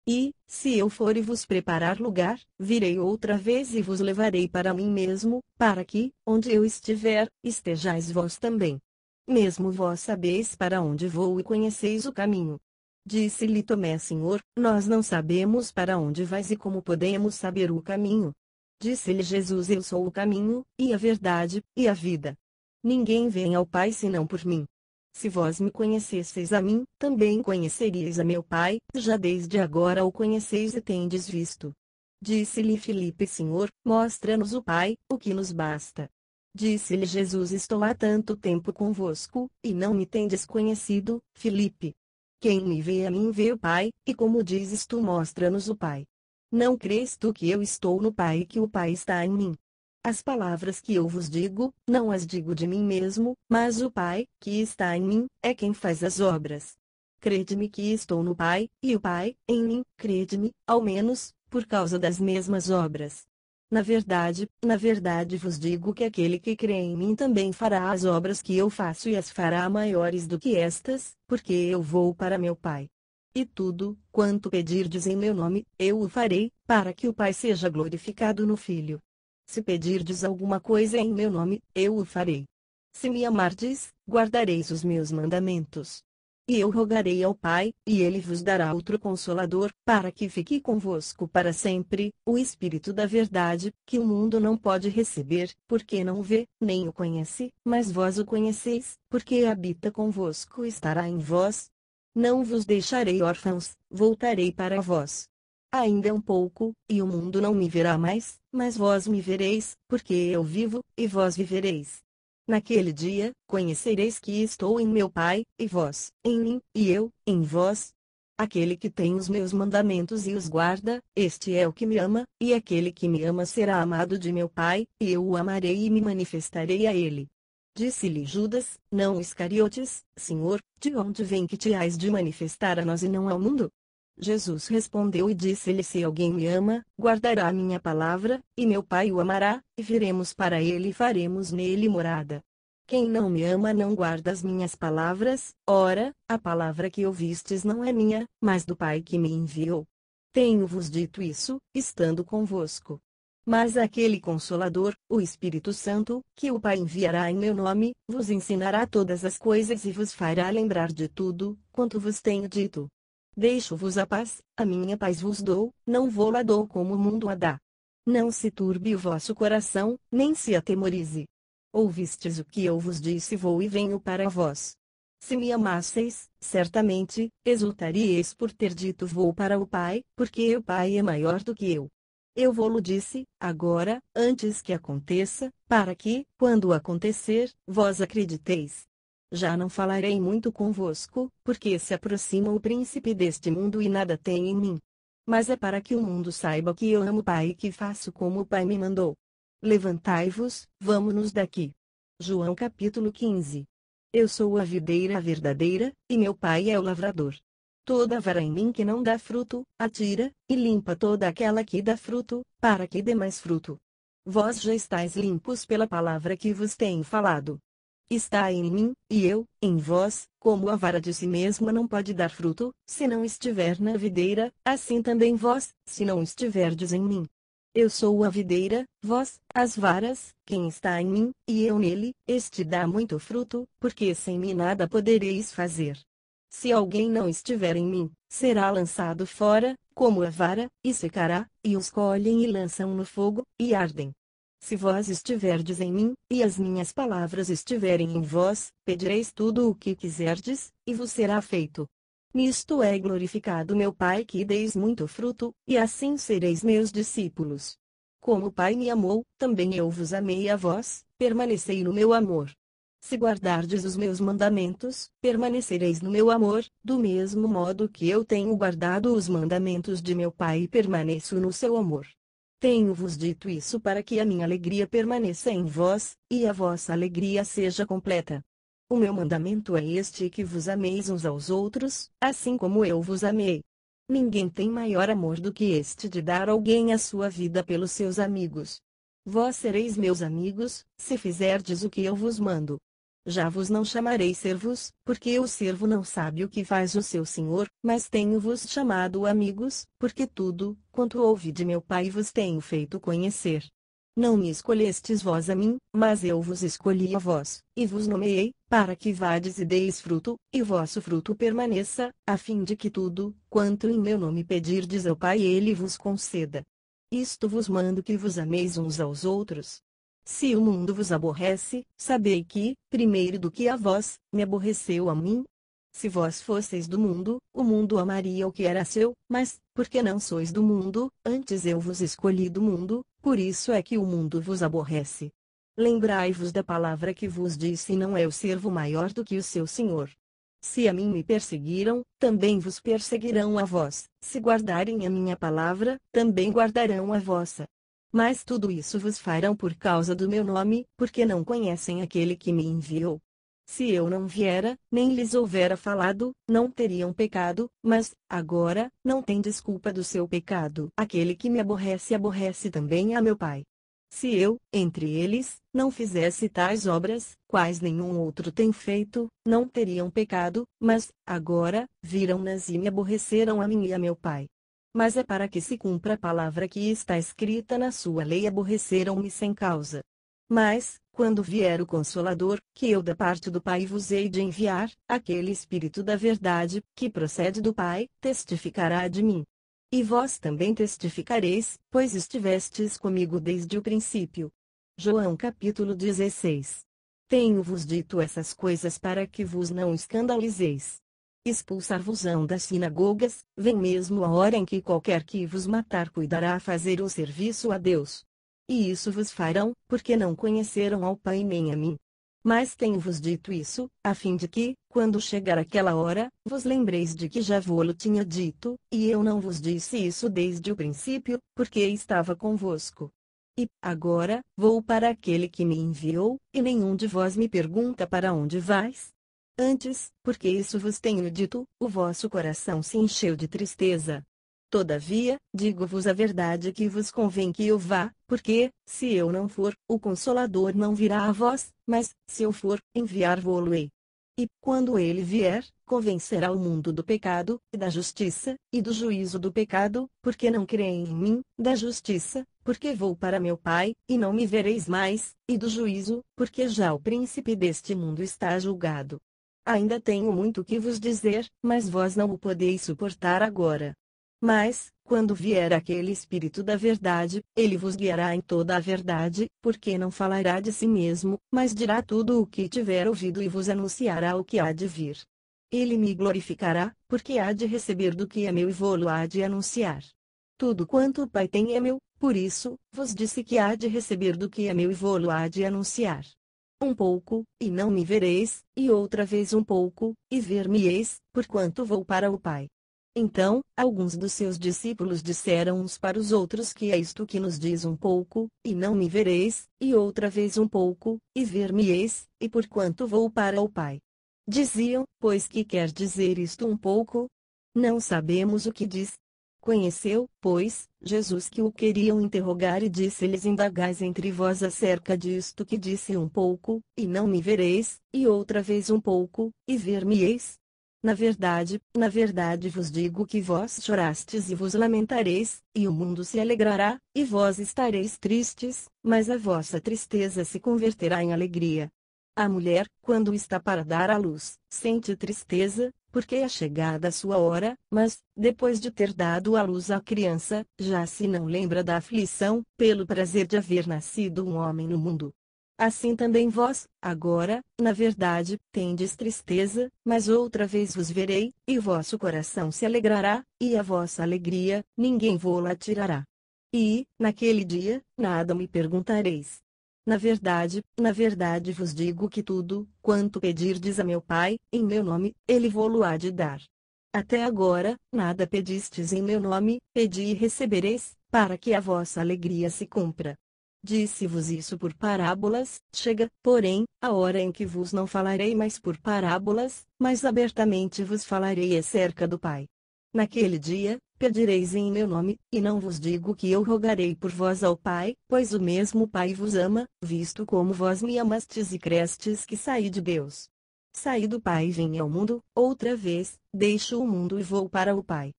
E, se eu for e vos preparar lugar, virei outra vez e vos levarei para mim mesmo, para que, onde eu estiver, estejais vós também. Mesmo vós sabeis para onde vou e conheceis o caminho. Disse-lhe Tomé: Senhor, nós não sabemos para onde vais e como podemos saber o caminho? Disse-lhe Jesus: Eu sou o caminho, e a verdade, e a vida. Ninguém vem ao Pai senão por mim. Se vós me conhecesseis a mim, também conheceríeis a meu Pai, já desde agora o conheceis e tendes visto. Disse-lhe Filipe: Senhor, mostra-nos o Pai, o que nos basta. Disse-lhe Jesus: Estou há tanto tempo convosco, e não me tendes conhecido, Filipe. Quem me vê a mim vê o Pai, e como dizes tu: Mostra-nos o Pai. Não crês tu que eu estou no Pai e que o Pai está em mim? As palavras que eu vos digo, não as digo de mim mesmo, mas o Pai, que está em mim, é quem faz as obras. Crede-me que estou no Pai, e o Pai, em mim, crede-me, ao menos, por causa das mesmas obras. Na verdade vos digo que aquele que crê em mim também fará as obras que eu faço e as fará maiores do que estas, porque eu vou para meu Pai. E tudo, quanto pedirdes em meu nome, eu o farei, para que o Pai seja glorificado no Filho. Se pedirdes alguma coisa em meu nome, eu o farei. Se me amardes, guardareis os meus mandamentos. E eu rogarei ao Pai, e ele vos dará outro Consolador, para que fique convosco para sempre, o Espírito da Verdade, que o mundo não pode receber, porque não o vê, nem o conhece, mas vós o conheceis, porque habita convosco e estará em vós. Não vos deixarei órfãos, voltarei para vós. Ainda um pouco, e o mundo não me verá mais, mas vós me vereis, porque eu vivo, e vós vivereis. Naquele dia, conhecereis que estou em meu Pai, e vós, em mim, e eu, em vós. Aquele que tem os meus mandamentos e os guarda, este é o que me ama, e aquele que me ama será amado de meu Pai, e eu o amarei e me manifestarei a ele. Disse-lhe Judas, não Iscariotes: Senhor, de onde vem que te hás de manifestar a nós e não ao mundo? Jesus respondeu e disse-lhe: Se alguém me ama, guardará a minha palavra, e meu Pai o amará, e viremos para ele e faremos nele morada. Quem não me ama não guarda as minhas palavras, ora, a palavra que ouvistes não é minha, mas do Pai que me enviou. Tenho-vos dito isso, estando convosco. Mas aquele Consolador, o Espírito Santo, que o Pai enviará em meu nome, vos ensinará todas as coisas e vos fará lembrar de tudo, quanto vos tenho dito. Deixo-vos a paz, a minha paz vos dou, não vou-la dou como o mundo a dá. Não se turbe o vosso coração, nem se atemorize. Ouvistes o que eu vos disse: Vou e venho para vós. Se me amasseis, certamente, exultaríeis por ter dito vou para o Pai, porque o Pai é maior do que eu. Eu vô-lo disse, agora, antes que aconteça, para que, quando acontecer, vós acrediteis. Já não falarei muito convosco, porque se aproxima o príncipe deste mundo e nada tem em mim. Mas é para que o mundo saiba que eu amo o Pai e que faço como o Pai me mandou. Levantai-vos, vamo-nos daqui. João capítulo 15. Eu sou a videira verdadeira, e meu Pai é o lavrador. Toda vara em mim que não dá fruto, atira, e limpa toda aquela que dá fruto, para que dê mais fruto. Vós já estáis limpos pela palavra que vos tenho falado. Está em mim, e eu, em vós, como a vara de si mesma não pode dar fruto, se não estiver na videira, assim também vós, se não estiverdes em mim. Eu sou a videira, vós, as varas, quem está em mim, e eu nele, este dá muito fruto, porque sem mim nada podereis fazer. Se alguém não estiver em mim, será lançado fora, como a vara, e secará, e os colhem e lançam no fogo, e ardem. Se vós estiverdes em mim, e as minhas palavras estiverem em vós, pedireis tudo o que quiserdes, e vos será feito. Nisto é glorificado meu Pai que deis muito fruto, e assim sereis meus discípulos. Como o Pai me amou, também eu vos amei a vós, permanecei no meu amor. Se guardardes os meus mandamentos, permanecereis no meu amor, do mesmo modo que eu tenho guardado os mandamentos de meu Pai e permaneço no seu amor. Tenho-vos dito isso para que a minha alegria permaneça em vós, e a vossa alegria seja completa. O meu mandamento é este: que vos ameis uns aos outros, assim como eu vos amei. Ninguém tem maior amor do que este de dar alguém a sua vida pelos seus amigos. Vós sereis meus amigos, se fizerdes o que eu vos mando. Já vos não chamarei servos, porque o servo não sabe o que faz o seu senhor, mas tenho-vos chamado amigos, porque tudo, quanto ouvi de meu Pai vos tenho feito conhecer. Não me escolhestes vós a mim, mas eu vos escolhi a vós, e vos nomeei, para que vades e deis fruto, e vosso fruto permaneça, a fim de que tudo, quanto em meu nome pedirdes ao Pai ele vos conceda. Isto vos mando, que vos ameis uns aos outros. Se o mundo vos aborrece, sabei que, primeiro do que a vós, me aborreceu a mim. Se vós fosseis do mundo, o mundo amaria o que era seu, mas, porque não sois do mundo, antes eu vos escolhi do mundo, por isso é que o mundo vos aborrece. Lembrai-vos da palavra que vos disse: não é o servo maior do que o seu senhor. Se a mim me perseguiram, também vos perseguirão a vós. Se guardarem a minha palavra, também guardarão a vossa. Mas tudo isso vos farão por causa do meu nome, porque não conhecem aquele que me enviou. Se eu não viera, nem lhes houvera falado, não teriam pecado, mas, agora, não tem desculpa do seu pecado. Aquele que me aborrece, aborrece também a meu Pai. Se eu, entre eles, não fizesse tais obras, quais nenhum outro tem feito, não teriam pecado, mas, agora, viram-nas e me aborreceram a mim e a meu Pai. Mas é para que se cumpra a palavra que está escrita na sua lei: aborreceram-me sem causa. Mas, quando vier o Consolador, que eu da parte do Pai vos hei de enviar, aquele Espírito da verdade, que procede do Pai, testificará de mim. E vós também testificareis, pois estivestes comigo desde o princípio. João capítulo 16. Tenho-vos dito essas coisas para que vos não escandalizeis. Expulsar-vos-ão das sinagogas, vem mesmo a hora em que qualquer que vos matar cuidará a fazer o serviço a Deus. E isso vos farão, porque não conheceram ao Pai nem a mim. Mas tenho-vos dito isso, a fim de que, quando chegar aquela hora, vos lembreis de que já vô-lo tinha dito, e eu não vos disse isso desde o princípio, porque estava convosco. E, agora, vou para aquele que me enviou, e nenhum de vós me pergunta: para onde vais? Antes, porque isso vos tenho dito, o vosso coração se encheu de tristeza. Todavia, digo-vos a verdade, que vos convém que eu vá, porque, se eu não for, o Consolador não virá a vós, mas, se eu for, enviar-vos-ei. E, quando ele vier, convencerá o mundo do pecado, e da justiça, e do juízo: do pecado, porque não creem em mim; da justiça, porque vou para meu Pai, e não me vereis mais; e do juízo, porque já o príncipe deste mundo está julgado. Ainda tenho muito que vos dizer, mas vós não o podeis suportar agora. Mas, quando vier aquele Espírito da verdade, ele vos guiará em toda a verdade, porque não falará de si mesmo, mas dirá tudo o que tiver ouvido e vos anunciará o que há de vir. Ele me glorificará, porque há de receber do que é meu e vô-lo há de anunciar. Tudo quanto o Pai tem é meu, por isso, vos disse que há de receber do que é meu e vô-lo há de anunciar. Um pouco, e não me vereis, e outra vez um pouco, e ver-me-eis, porquanto vou para o Pai. Então, alguns dos seus discípulos disseram uns para os outros que é isto que nos diz um pouco, e não me vereis, e outra vez um pouco, e ver-me-eis, e porquanto vou para o Pai. Diziam, pois que quer dizer isto um pouco? Não sabemos o que diz. Conheceu, pois, Jesus que o queriam interrogar e disse-lhes: indagais entre vós acerca disto que disse um pouco, e não me vereis, e outra vez um pouco, e ver-me-eis? Na verdade vos digo que vós chorastes e vos lamentareis, e o mundo se alegrará, e vós estareis tristes, mas a vossa tristeza se converterá em alegria. A mulher, quando está para dar à luz, sente tristeza, porque é chegada a sua hora, mas, depois de ter dado à luz a criança, já se não lembra da aflição, pelo prazer de haver nascido um homem no mundo. Assim também vós, agora, na verdade, tendes tristeza, mas outra vez vos verei, e vosso coração se alegrará, e a vossa alegria, ninguém vô-la tirará. E, naquele dia, nada me perguntareis. Na verdade vos digo que tudo, quanto pedirdes a meu Pai, em meu nome, ele vô-lo há de dar. Até agora, nada pedistes em meu nome, pedi e recebereis, para que a vossa alegria se cumpra. Disse-vos isso por parábolas, chega, porém, a hora em que vos não falarei mais por parábolas, mas abertamente vos falarei acerca do Pai. Naquele dia, pedireis em meu nome, e não vos digo que eu rogarei por vós ao Pai, pois o mesmo Pai vos ama, visto como vós me amastes e crestes que saí de Deus. Saí do Pai e vim ao mundo, outra vez, deixo o mundo e vou para o Pai.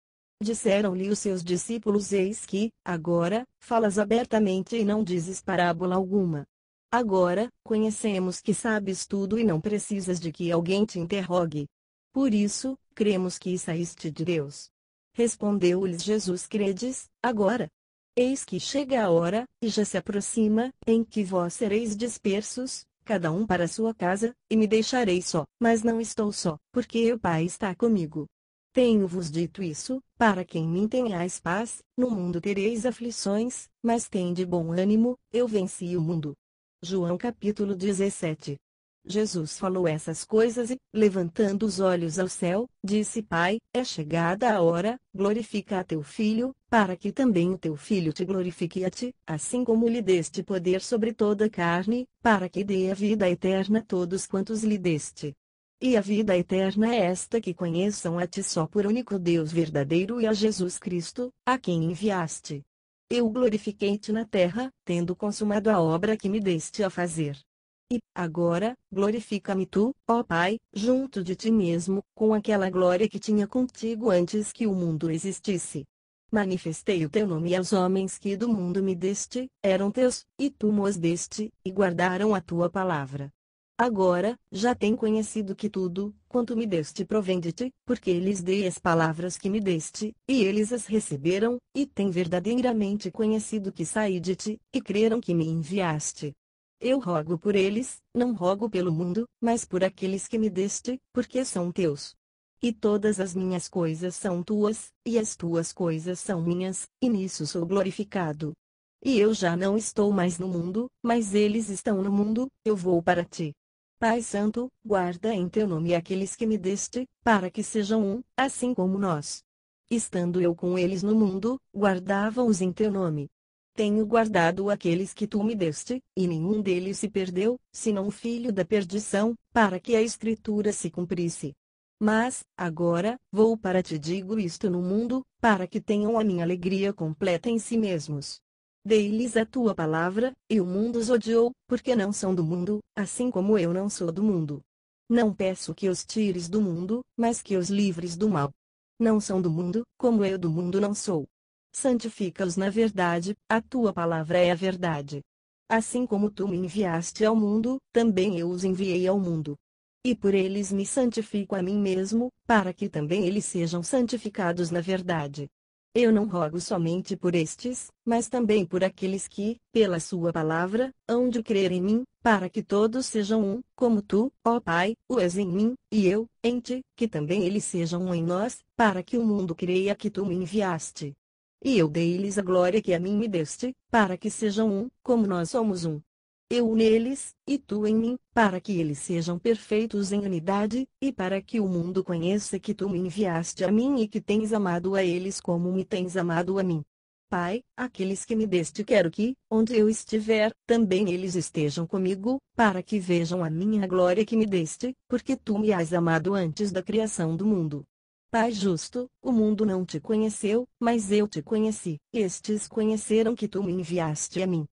Disseram-lhe os seus discípulos: eis que, agora, falas abertamente e não dizes parábola alguma. Agora, conhecemos que sabes tudo e não precisas de que alguém te interrogue. Por isso, cremos que saíste de Deus. Respondeu-lhes Jesus: credes, agora? Eis que chega a hora, e já se aproxima, em que vós sereis dispersos, cada um para sua casa, e me deixareis só. Mas não estou só, porque o Pai está comigo. Tenho-vos dito isso, para que em mim tenhais paz. No mundo tereis aflições, mas tende bom ânimo, eu venci o mundo. João capítulo 17. Jesus falou essas coisas e, levantando os olhos ao céu, disse: Pai, é chegada a hora, glorifica a teu Filho, para que também o teu Filho te glorifique a ti, assim como lhe deste poder sobre toda a carne, para que dê a vida eterna a todos quantos lhe deste. E a vida eterna é esta: que conheçam a ti só por único Deus verdadeiro e a Jesus Cristo, a quem enviaste. Eu glorifiquei-te na terra, tendo consumado a obra que me deste a fazer. E, agora, glorifica-me tu, ó Pai, junto de ti mesmo, com aquela glória que tinha contigo antes que o mundo existisse. Manifestei o teu nome aos homens que do mundo me deste, eram teus, e tu os deste, e guardaram a tua palavra. Agora, já têm conhecido que tudo, quanto me deste provém de ti, porque lhes dei as palavras que me deste, e eles as receberam, e têm verdadeiramente conhecido que saí de ti, e creram que me enviaste. Eu rogo por eles, não rogo pelo mundo, mas por aqueles que me deste, porque são teus. E todas as minhas coisas são tuas, e as tuas coisas são minhas, e nisso sou glorificado. E eu já não estou mais no mundo, mas eles estão no mundo, eu vou para ti. Pai Santo, guarda em teu nome aqueles que me deste, para que sejam um, assim como nós. Estando eu com eles no mundo, guardava-os em teu nome. Tenho guardado aqueles que tu me deste, e nenhum deles se perdeu, senão o filho da perdição, para que a Escritura se cumprisse. Mas, agora, vou para ti, digo isto no mundo, para que tenham a minha alegria completa em si mesmos. Dei-lhes a tua palavra, e o mundo os odiou, porque não são do mundo, assim como eu não sou do mundo. Não peço que os tires do mundo, mas que os livres do mal. Não são do mundo, como eu do mundo não sou. Santifica-os na verdade, a tua palavra é a verdade. Assim como tu me enviaste ao mundo, também eu os enviei ao mundo. E por eles me santifico a mim mesmo, para que também eles sejam santificados na verdade. Eu não rogo somente por estes, mas também por aqueles que, pela sua palavra, hão de crer em mim, para que todos sejam um, como tu, ó Pai, o és em mim, e eu, em ti, que também eles sejam um em nós, para que o mundo creia que tu me enviaste. E eu dei-lhes a glória que a mim me deste, para que sejam um, como nós somos um. Eu neles, e tu em mim, para que eles sejam perfeitos em unidade, e para que o mundo conheça que tu me enviaste a mim e que tens amado a eles como me tens amado a mim. Pai, aqueles que me deste quero que, onde eu estiver, também eles estejam comigo, para que vejam a minha glória que me deste, porque tu me has amado antes da criação do mundo. Pai justo, o mundo não te conheceu, mas eu te conheci. Estes conheceram que tu me enviaste a mim.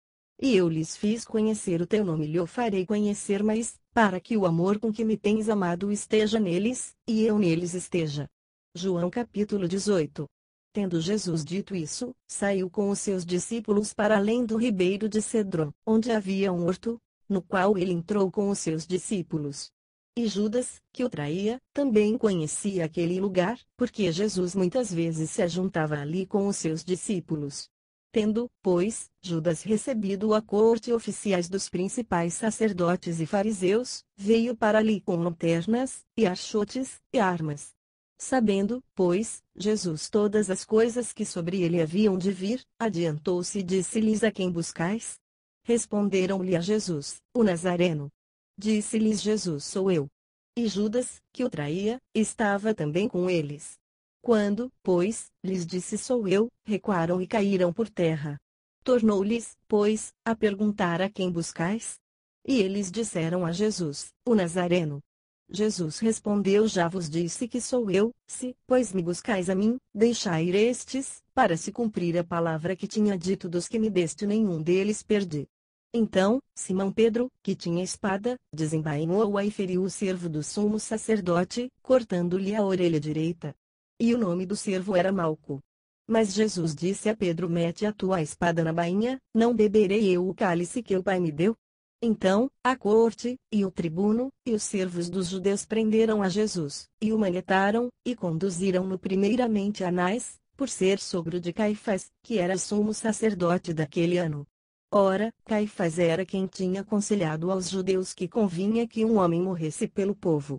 E eu lhes fiz conhecer o teu nome e lhe farei conhecer mais, para que o amor com que me tens amado esteja neles, e eu neles esteja. João capítulo 18. Tendo Jesus dito isso, saiu com os seus discípulos para além do ribeiro de Cedron, onde havia um horto, no qual ele entrou com os seus discípulos. E Judas, que o traía, também conhecia aquele lugar, porque Jesus muitas vezes se ajuntava ali com os seus discípulos. Tendo, pois, Judas recebido a corte oficiais dos principais sacerdotes e fariseus, veio para ali com lanternas, e achotes, e armas. Sabendo, pois, Jesus todas as coisas que sobre ele haviam de vir, adiantou-se e disse-lhes: A quem buscais? Responderam-lhe a Jesus, o Nazareno. Disse-lhes Jesus: Sou eu. E Judas, que o traía, estava também com eles. Quando, pois, lhes disse: Sou eu, recuaram e caíram por terra. Tornou-lhes, pois, a perguntar: A quem buscais? E eles disseram a Jesus: O Nazareno. Jesus respondeu: Já vos disse que sou eu. Se, pois, me buscais a mim, deixai ir estes, para se cumprir a palavra que tinha dito: Dos que me deste nenhum deles perdi. Então, Simão Pedro, que tinha espada, desembainhou-a e feriu o servo do sumo sacerdote, cortando-lhe a orelha direita. E o nome do servo era Malco. Mas Jesus disse a Pedro: Mete a tua espada na bainha, não beberei eu o cálice que o Pai me deu? Então, a corte, e o tribuno, e os servos dos judeus prenderam a Jesus, e o manetaram, e conduziram-no primeiramente a Anás, por ser sogro de Caifás, que era sumo sacerdote daquele ano. Ora, Caifás era quem tinha aconselhado aos judeus que convinha que um homem morresse pelo povo.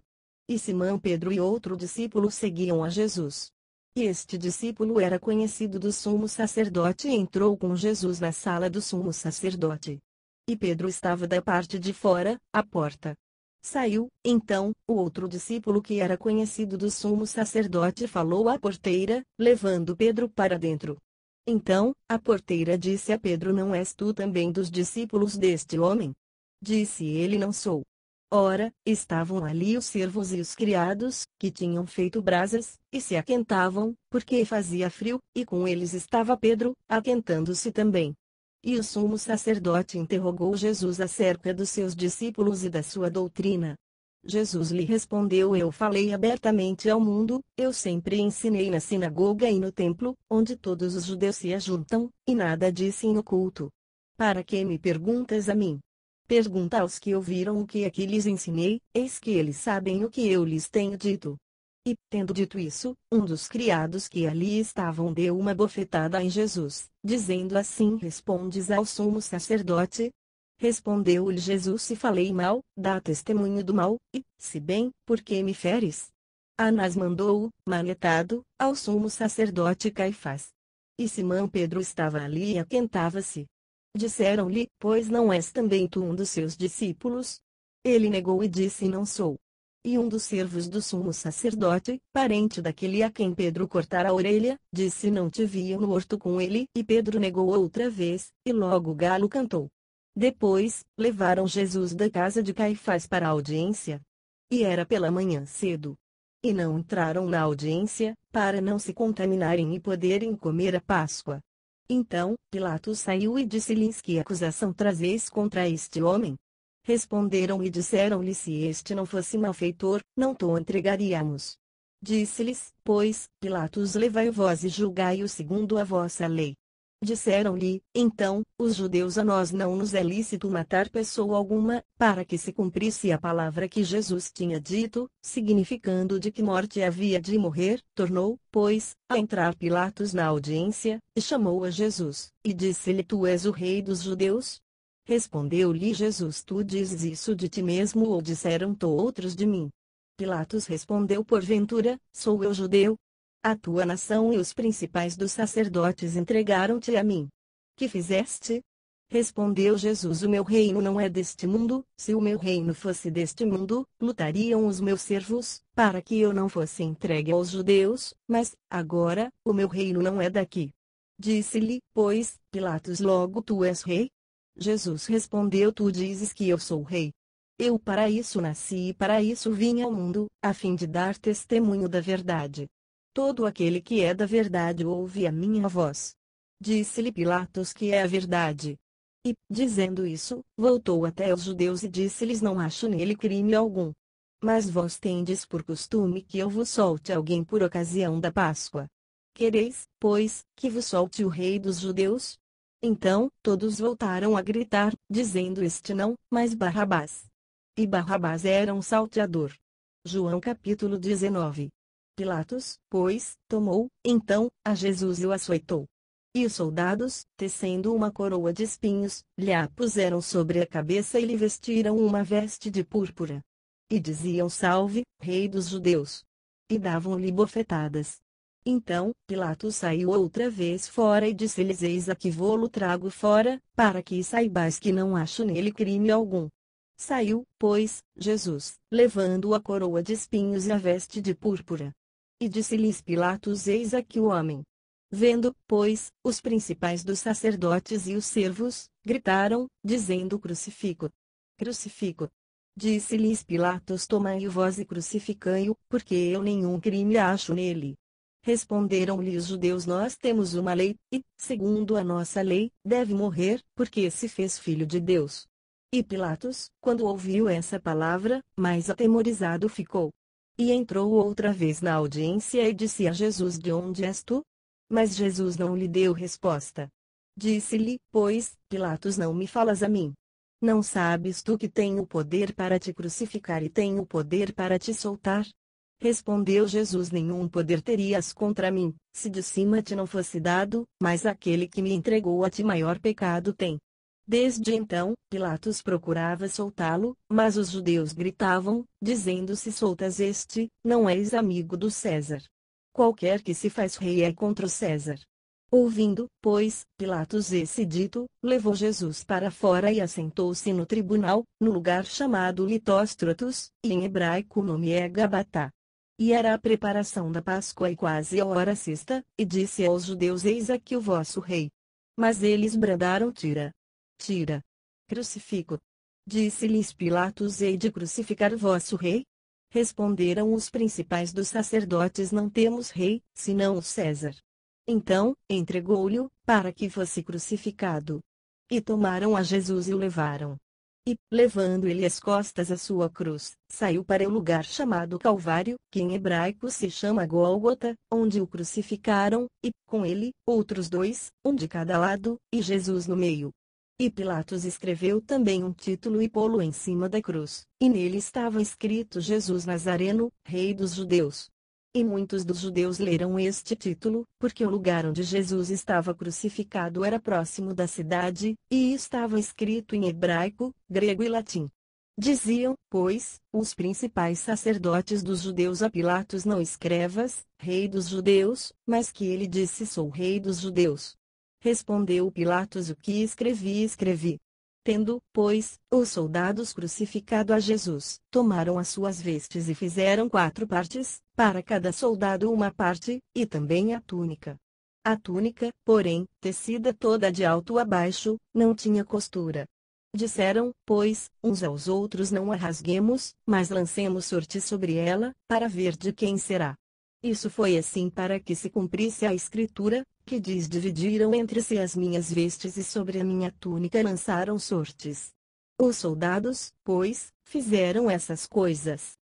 E Simão Pedro e outro discípulo seguiam a Jesus. E este discípulo era conhecido do sumo sacerdote e entrou com Jesus na sala do sumo sacerdote. E Pedro estava da parte de fora, à porta. Saiu, então, o outro discípulo que era conhecido do sumo sacerdote falou à porteira, levando Pedro para dentro. Então, a porteira disse a Pedro: Não és tu também dos discípulos deste homem? Disse ele: Não sou. Ora, estavam ali os servos e os criados, que tinham feito brasas, e se aquentavam, porque fazia frio, e com eles estava Pedro, aquentando-se também. E o sumo sacerdote interrogou Jesus acerca dos seus discípulos e da sua doutrina. Jesus lhe respondeu: Eu falei abertamente ao mundo, eu sempre ensinei na sinagoga e no templo, onde todos os judeus se ajuntam, e nada disse em oculto. Para que me perguntas a mim? Pergunta aos que ouviram o que aqui lhes ensinei, eis que eles sabem o que eu lhes tenho dito. E, tendo dito isso, um dos criados que ali estavam deu uma bofetada em Jesus, dizendo: Assim respondes ao sumo sacerdote? Respondeu-lhe Jesus: Se falei mal, dá testemunho do mal, e, se bem, por que me feres? Anás mandou-o, manetado, ao sumo sacerdote Caifás. E Simão Pedro estava ali e aquentava-se. Disseram-lhe: Pois não és também tu um dos seus discípulos? Ele negou e disse: Não sou. E um dos servos do sumo sacerdote, parente daquele a quem Pedro cortara a orelha, disse: Não te vi no horto com ele. E Pedro negou outra vez, e logo o galo cantou. Depois, levaram Jesus da casa de Caifás para a audiência. E era pela manhã cedo. E não entraram na audiência, para não se contaminarem e poderem comer a Páscoa. Então, Pilatos saiu e disse-lhes: Que acusação trazeis contra este homem? Responderam e disseram-lhe: Se este não fosse malfeitor, não o entregaríamos. Disse-lhes, pois, Pilatos: Levai vós e julgai-o segundo a vossa lei. Disseram-lhe, então, os judeus: a nós não nos é lícito matar pessoa alguma, para que se cumprisse a palavra que Jesus tinha dito, significando de que morte havia de morrer. Tornou, pois, a entrar Pilatos na audiência, e chamou a Jesus, e disse-lhe: tu és o rei dos judeus? Respondeu-lhe Jesus: tu dizes isso de ti mesmo, ou disseram-to outros de mim? Pilatos respondeu: porventura, sou eu judeu? A tua nação e os principais dos sacerdotes entregaram-te a mim. Que fizeste? Respondeu Jesus: o meu reino não é deste mundo. Se o meu reino fosse deste mundo, lutariam os meus servos, para que eu não fosse entregue aos judeus, mas, agora, o meu reino não é daqui. Disse-lhe, pois, Pilatos: logo tu és rei? Jesus respondeu: tu dizes que eu sou rei. Eu para isso nasci e para isso vim ao mundo, a fim de dar testemunho da verdade. Todo aquele que é da verdade ouve a minha voz. Disse-lhe Pilatos: que é a verdade. E, dizendo isso, voltou até os judeus e disse-lhes: não acho nele crime algum. Mas vós tendes por costume que eu vos solte alguém por ocasião da Páscoa. Quereis, pois, que vos solte o rei dos judeus? Então, todos voltaram a gritar, dizendo: este não, mas Barrabás. E Barrabás era um salteador. João capítulo 19. Pilatos, pois, tomou, então, a Jesus e o açoitou. E os soldados, tecendo uma coroa de espinhos, lhe a puseram sobre a cabeça e lhe vestiram uma veste de púrpura. E diziam: salve, rei dos judeus. E davam-lhe bofetadas. Então, Pilatos saiu outra vez fora e disse-lhes: eis aqui vô-lo trago fora, para que saibais que não acho nele crime algum. Saiu, pois, Jesus, levando a coroa de espinhos e a veste de púrpura. E disse-lhes Pilatos: eis aqui o homem. Vendo, pois, os principais dos sacerdotes e os servos, gritaram, dizendo: crucifico! Crucifico! Disse-lhes Pilatos: tomai-o vós e crucificai-o, porque eu nenhum crime acho nele. Responderam-lhe os judeus: nós temos uma lei, e, segundo a nossa lei, deve morrer, porque se fez filho de Deus. E Pilatos, quando ouviu essa palavra, mais atemorizado ficou. E entrou outra vez na audiência e disse a Jesus: de onde és tu? Mas Jesus não lhe deu resposta. Disse-lhe, pois, Pilatos: não me falas a mim? Não sabes tu que tenho o poder para te crucificar e tenho o poder para te soltar? Respondeu Jesus: nenhum poder terias contra mim, se de cima te não fosse dado, mas aquele que me entregou a ti maior pecado tem. Desde então, Pilatos procurava soltá-lo, mas os judeus gritavam, dizendo: se soltas este, não és amigo do César. Qualquer que se faz rei é contra o César. Ouvindo, pois, Pilatos esse dito, levou Jesus para fora e assentou-se no tribunal, no lugar chamado Litóstratos, e em hebraico o nome é Gabatá. E era a preparação da Páscoa e quase a hora sexta, e disse aos judeus: eis aqui o vosso rei. Mas eles bradaram: tira! Tira! Crucifico! Disse-lhes Pilatos: hei de crucificar vosso rei? Responderam os principais dos sacerdotes: não temos rei, senão o César. Então, entregou-lhe, para que fosse crucificado. E tomaram a Jesus e o levaram. E, levando ele às costas a sua cruz, saiu para o lugar chamado Calvário, que em hebraico se chama Gólgota, onde o crucificaram, e, com ele, outros dois, um de cada lado, e Jesus no meio. E Pilatos escreveu também um título e pô-lo em cima da cruz, e nele estava escrito: Jesus Nazareno, Rei dos Judeus. E muitos dos judeus leram este título, porque o lugar onde Jesus estava crucificado era próximo da cidade, e estava escrito em hebraico, grego e latim. Diziam, pois, os principais sacerdotes dos judeus a Pilatos: não escrevas, Rei dos Judeus, mas que ele disse: sou Rei dos Judeus. Respondeu Pilatos: o que escrevi. Tendo, pois, os soldados crucificado a Jesus, tomaram as suas vestes e fizeram 4 partes, para cada soldado uma parte, e também a túnica. A túnica, porém, tecida toda de alto a baixo, não tinha costura. Disseram, pois, uns aos outros: não a rasguemos, mas lancemos sorte sobre ela, para ver de quem será. Isso foi assim para que se cumprisse a escritura, que diz: dividiram entre si as minhas vestes e sobre a minha túnica lançaram sortes. Os soldados, pois, fizeram essas coisas.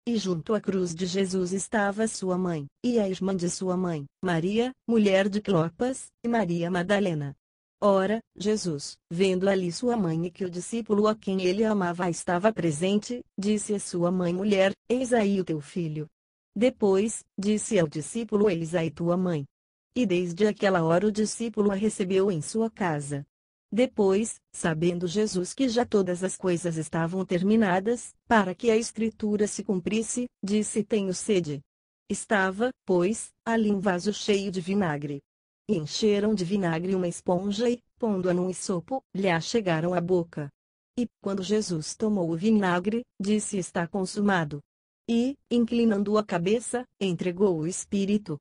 E junto à cruz de Jesus estava sua mãe, e a irmã de sua mãe, Maria, mulher de Clopas, e Maria Madalena. Ora, Jesus, vendo ali sua mãe e que o discípulo a quem ele amava estava presente, disse à sua mãe: Mulher, eis aí o teu filho. Depois, disse ao discípulo: Eis aí tua mãe. E desde aquela hora o discípulo a recebeu em sua casa. Depois, sabendo Jesus que já todas as coisas estavam terminadas, para que a Escritura se cumprisse, disse: Tenho sede. Estava, pois, ali um vaso cheio de vinagre. E encheram de vinagre uma esponja e, pondo-a num esopo, lhe a chegaram à boca. E, quando Jesus tomou o vinagre, disse: Está consumado. E, inclinando a cabeça, entregou o Espírito.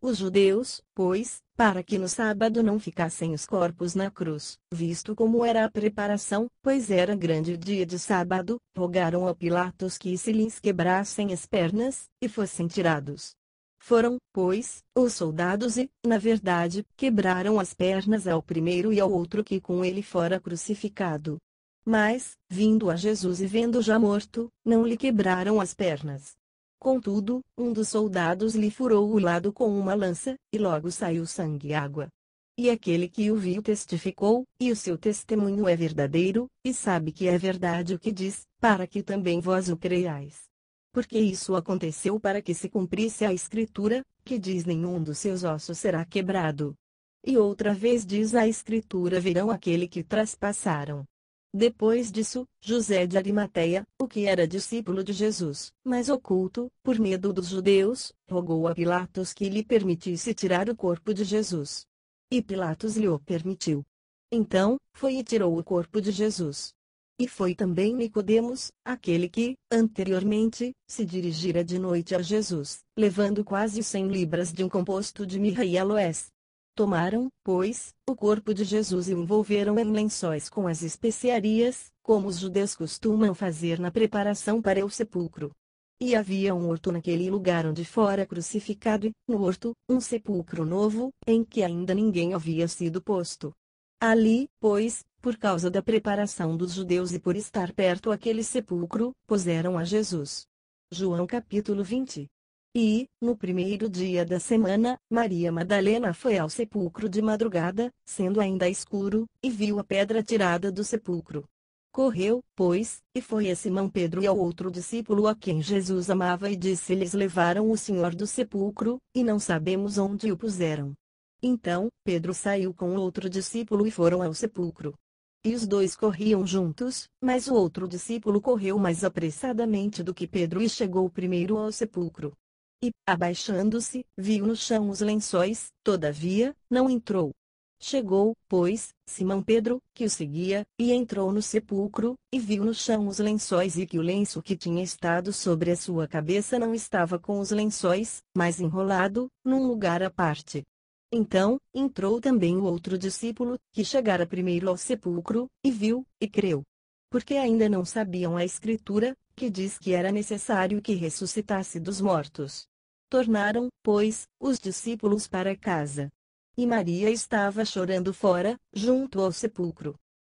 Os judeus, pois, para que no sábado não ficassem os corpos na cruz, visto como era a preparação, pois era grande dia de sábado, rogaram a Pilatos que se lhes quebrassem as pernas, e fossem tirados. Foram, pois, os soldados e, na verdade, quebraram as pernas ao primeiro e ao outro que com ele fora crucificado. Mas, vindo a Jesus e vendo já morto, não lhe quebraram as pernas. Contudo, um dos soldados lhe furou o lado com uma lança, e logo saiu sangue e água. E aquele que o viu testificou, e o seu testemunho é verdadeiro, e sabe que é verdade o que diz, para que também vós o creiais. Porque isso aconteceu para que se cumprisse a Escritura, que diz: nenhum dos seus ossos será quebrado. E outra vez diz a Escritura: verão aquele que traspassaram. Depois disso, José de Arimateia, o que era discípulo de Jesus, mas oculto, por medo dos judeus, rogou a Pilatos que lhe permitisse tirar o corpo de Jesus. E Pilatos lhe o permitiu. Então, foi e tirou o corpo de Jesus. E foi também Nicodemos, aquele que, anteriormente, se dirigira de noite a Jesus, levando quase 100 libras de um composto de mirra e aloés. Tomaram, pois, o corpo de Jesus e o envolveram em lençóis com as especiarias, como os judeus costumam fazer na preparação para o sepulcro. E havia um horto naquele lugar onde fora crucificado e, no horto, um sepulcro novo, em que ainda ninguém havia sido posto. Ali, pois, por causa da preparação dos judeus e por estar perto aquele sepulcro, puseram a Jesus. João capítulo 20. E, no primeiro dia da semana, Maria Madalena foi ao sepulcro de madrugada, sendo ainda escuro, e viu a pedra tirada do sepulcro. Correu, pois, e foi a Simão Pedro e ao outro discípulo a quem Jesus amava e disse-lhes: levaram o Senhor do sepulcro, e não sabemos onde o puseram. Então, Pedro saiu com o outro discípulo e foram ao sepulcro. E os dois corriam juntos, mas o outro discípulo correu mais apressadamente do que Pedro e chegou primeiro ao sepulcro. E, abaixando-se, viu no chão os lençóis, todavia, não entrou. Chegou, pois, Simão Pedro, que o seguia, e entrou no sepulcro, e viu no chão os lençóis e que o lenço que tinha estado sobre a sua cabeça não estava com os lençóis, mas enrolado, num lugar à parte. Então, entrou também o outro discípulo, que chegara primeiro ao sepulcro, e viu, e creu. Porque ainda não sabiam a Escritura, que diz que era necessário que ressuscitasse dos mortos. Tornaram, pois, os discípulos para casa. E Maria estava chorando fora, junto ao sepulcro.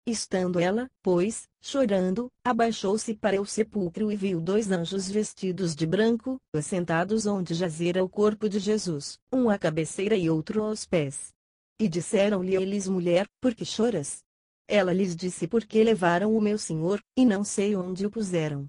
Estando ela, pois, chorando, abaixou-se para o sepulcro e viu 2 anjos vestidos de branco, assentados onde jazera o corpo de Jesus, um à cabeceira e outro aos pés. E disseram-lhe eles: mulher, por que choras? Ela lhes disse: porque levaram o meu Senhor, e não sei onde o puseram.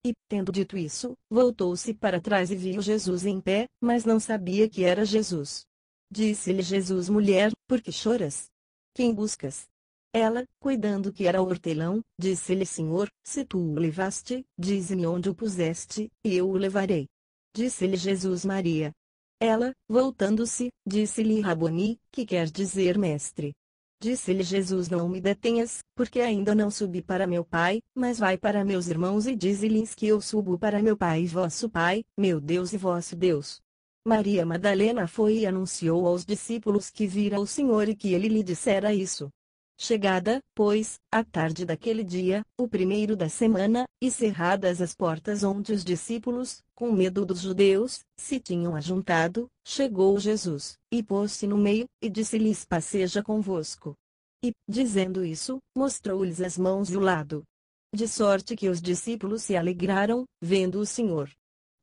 E, tendo dito isso, voltou-se para trás e viu Jesus em pé, mas não sabia que era Jesus. Disse-lhe Jesus: mulher, por que choras? Quem buscas? Ela, cuidando que era hortelão, disse-lhe: Senhor, se tu o levaste, dize-me onde o puseste, e eu o levarei. Disse-lhe Jesus: Maria. Ela, voltando-se, disse-lhe: Raboni, que quer dizer mestre. Disse-lhe Jesus: não me detenhas, porque ainda não subi para meu Pai, mas vai para meus irmãos e dize-lhes que eu subo para meu Pai e vosso Pai, meu Deus e vosso Deus. Maria Madalena foi e anunciou aos discípulos que vira o Senhor e que ele lhe dissera isso. Chegada, pois, a tarde daquele dia, o primeiro da semana, e cerradas as portas onde os discípulos, com medo dos judeus, se tinham ajuntado, chegou Jesus, e pôs-se no meio, e disse-lhes: paz seja convosco. E, dizendo isso, mostrou-lhes as mãos e o lado. De sorte que os discípulos se alegraram, vendo o Senhor.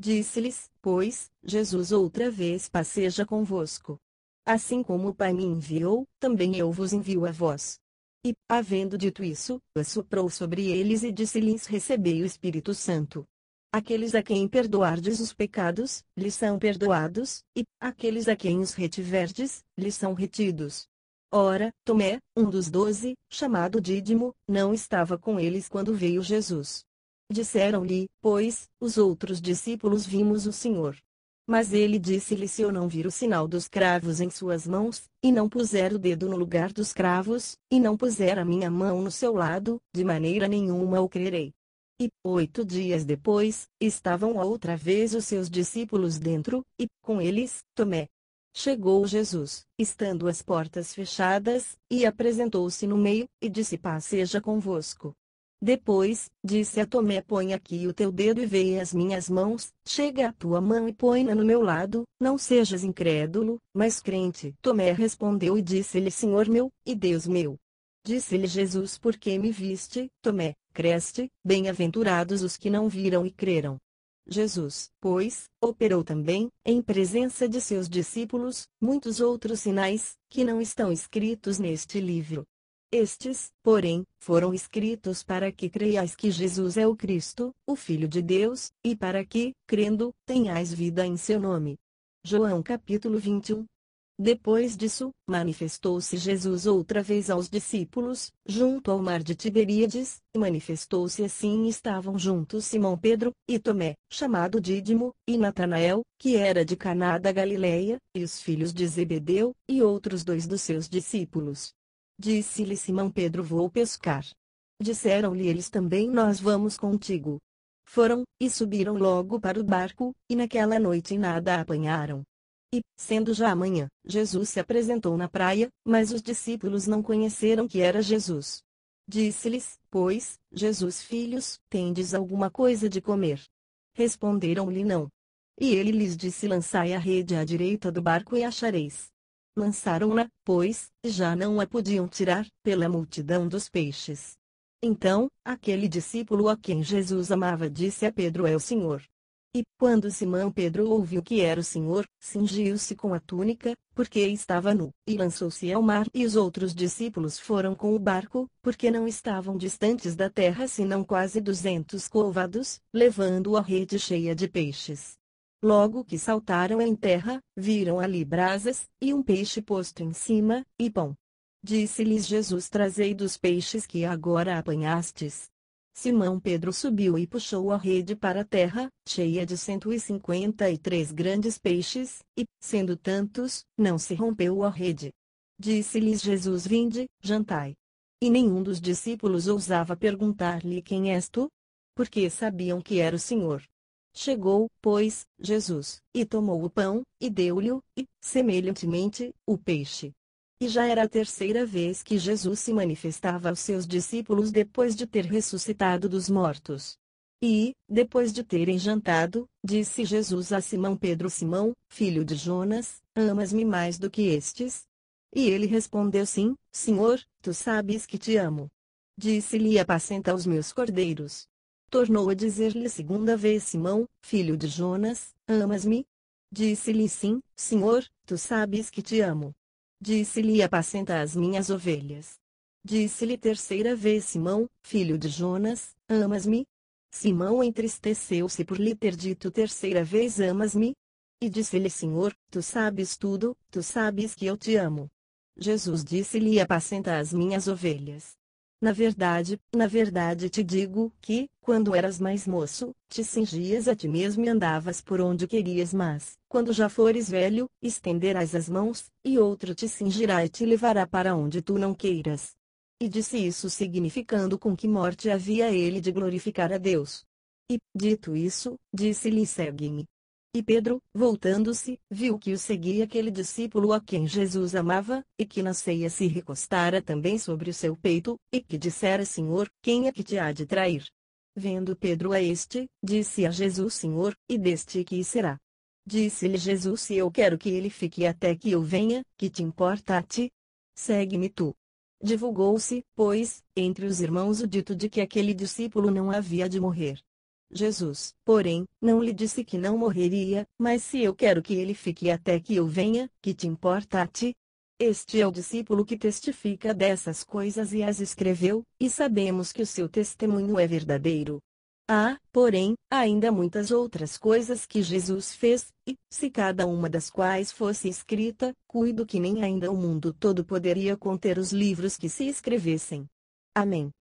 Disse-lhes, pois, Jesus outra vez passeja convosco. Assim como o Pai me enviou, também eu vos envio a vós. E, havendo dito isso, assoprou sobre eles e disse-lhes: Recebei o Espírito Santo. Aqueles a quem perdoardes os pecados, lhes são perdoados, e, aqueles a quem os retiverdes, lhes são retidos. Ora, Tomé, um dos 12, chamado Dídimo, não estava com eles quando veio Jesus. Disseram-lhe, pois, os outros discípulos: Vimos o Senhor. Mas ele disse-lhe: Se eu não vir o sinal dos cravos em suas mãos, e não puser o dedo no lugar dos cravos, e não puser a minha mão no seu lado, de maneira nenhuma o crerei. E, 8 dias depois, estavam outra vez os seus discípulos dentro, e, com eles, Tomé. Chegou Jesus, estando as portas fechadas, e apresentou-se no meio, e disse: Paz seja convosco. Depois, disse a Tomé: Põe aqui o teu dedo e vê as minhas mãos, chega a tua mão e põe-na no meu lado, não sejas incrédulo, mas crente. Tomé respondeu e disse-lhe: Senhor meu, e Deus meu. Disse-lhe Jesus: Por que me viste, Tomé, creste? Bem-aventurados os que não viram e creram. Jesus, pois, operou também, em presença de seus discípulos, muitos outros sinais, que não estão escritos neste livro. Estes, porém, foram escritos para que creiais que Jesus é o Cristo, o Filho de Deus, e para que, crendo, tenhais vida em seu nome. João capítulo 21. Depois disso, manifestou-se Jesus outra vez aos discípulos, junto ao mar de Tiberíades, e manifestou-se assim e estavam juntos Simão Pedro, e Tomé, chamado Dídimo, e Natanael, que era de Caná da Galileia, e os filhos de Zebedeu, e outros 2 dos seus discípulos. Disse-lhe Simão Pedro: Vou pescar. Disseram-lhe eles também: Nós vamos contigo. Foram, e subiram logo para o barco, e naquela noite nada apanharam. E, sendo já amanhã, Jesus se apresentou na praia, mas os discípulos não conheceram que era Jesus. Disse-lhes, pois, Jesus: Filhos, tendes alguma coisa de comer? Responderam-lhe: Não. E ele lhes disse: Lançai a rede à direita do barco e achareis. Lançaram-na, pois, já não a podiam tirar, pela multidão dos peixes. Então, aquele discípulo a quem Jesus amava disse a Pedro: É o Senhor. E, quando Simão Pedro ouviu que era o Senhor, cingiu-se com a túnica, porque estava nu, e lançou-se ao mar. E os outros discípulos foram com o barco, porque não estavam distantes da terra senão quase 200 côvados, levando a rede cheia de peixes. Logo que saltaram em terra, viram ali brasas, e um peixe posto em cima, e pão. Disse-lhes Jesus: Trazei dos peixes que agora apanhastes. Simão Pedro subiu e puxou a rede para a terra, cheia de 153 grandes peixes, e, sendo tantos, não se rompeu a rede. Disse-lhes Jesus: Vinde, jantai. E nenhum dos discípulos ousava perguntar-lhe: Quem és tu? Porque sabiam que era o Senhor. Chegou, pois, Jesus, e tomou o pão, e deu-lhe, e, semelhantemente, o peixe. E já era a terceira vez que Jesus se manifestava aos seus discípulos depois de ter ressuscitado dos mortos. E, depois de terem jantado, disse Jesus a Simão Pedro: Simão, filho de Jonas, amas-me mais do que estes? E ele respondeu: Sim, Senhor, tu sabes que te amo. Disse-lhe: Apacenta os meus cordeiros. Tornou a dizer-lhe segunda vez: Simão, filho de Jonas, amas-me? Disse-lhe: Sim, Senhor, tu sabes que te amo. Disse-lhe: Apacenta as minhas ovelhas. Disse-lhe terceira vez: Simão, filho de Jonas, amas-me? Simão entristeceu-se por lhe ter dito terceira vez: Amas-me? E disse-lhe: Senhor, tu sabes tudo, tu sabes que eu te amo. Jesus disse-lhe: Apacenta as minhas ovelhas. Na verdade te digo que, quando eras mais moço, te cingias a ti mesmo e andavas por onde querias, mas, quando já fores velho, estenderás as mãos, e outro te cingirá e te levará para onde tu não queiras. E disse isso significando com que morte havia ele de glorificar a Deus. E, dito isso, disse-lhe: Segue-me. E Pedro, voltando-se, viu que o seguia aquele discípulo a quem Jesus amava, e que na ceia se recostara também sobre o seu peito, e que dissera: Senhor, quem é que te há de trair? Vendo Pedro a este, disse a Jesus: Senhor, e deste que será? Disse-lhe Jesus: Se eu quero que ele fique até que eu venha, que te importa a ti? Segue-me tu. Divulgou-se, pois, entre os irmãos o dito de que aquele discípulo não havia de morrer. Jesus, porém, não lhe disse que não morreria, mas se eu quero que ele fique até que eu venha, que te importa a ti? Este é o discípulo que testifica dessas coisas e as escreveu, e sabemos que o seu testemunho é verdadeiro. Há, porém, ainda muitas outras coisas que Jesus fez, e, se cada uma das quais fosse escrita, cuido que nem ainda o mundo todo poderia conter os livros que se escrevessem. Amém.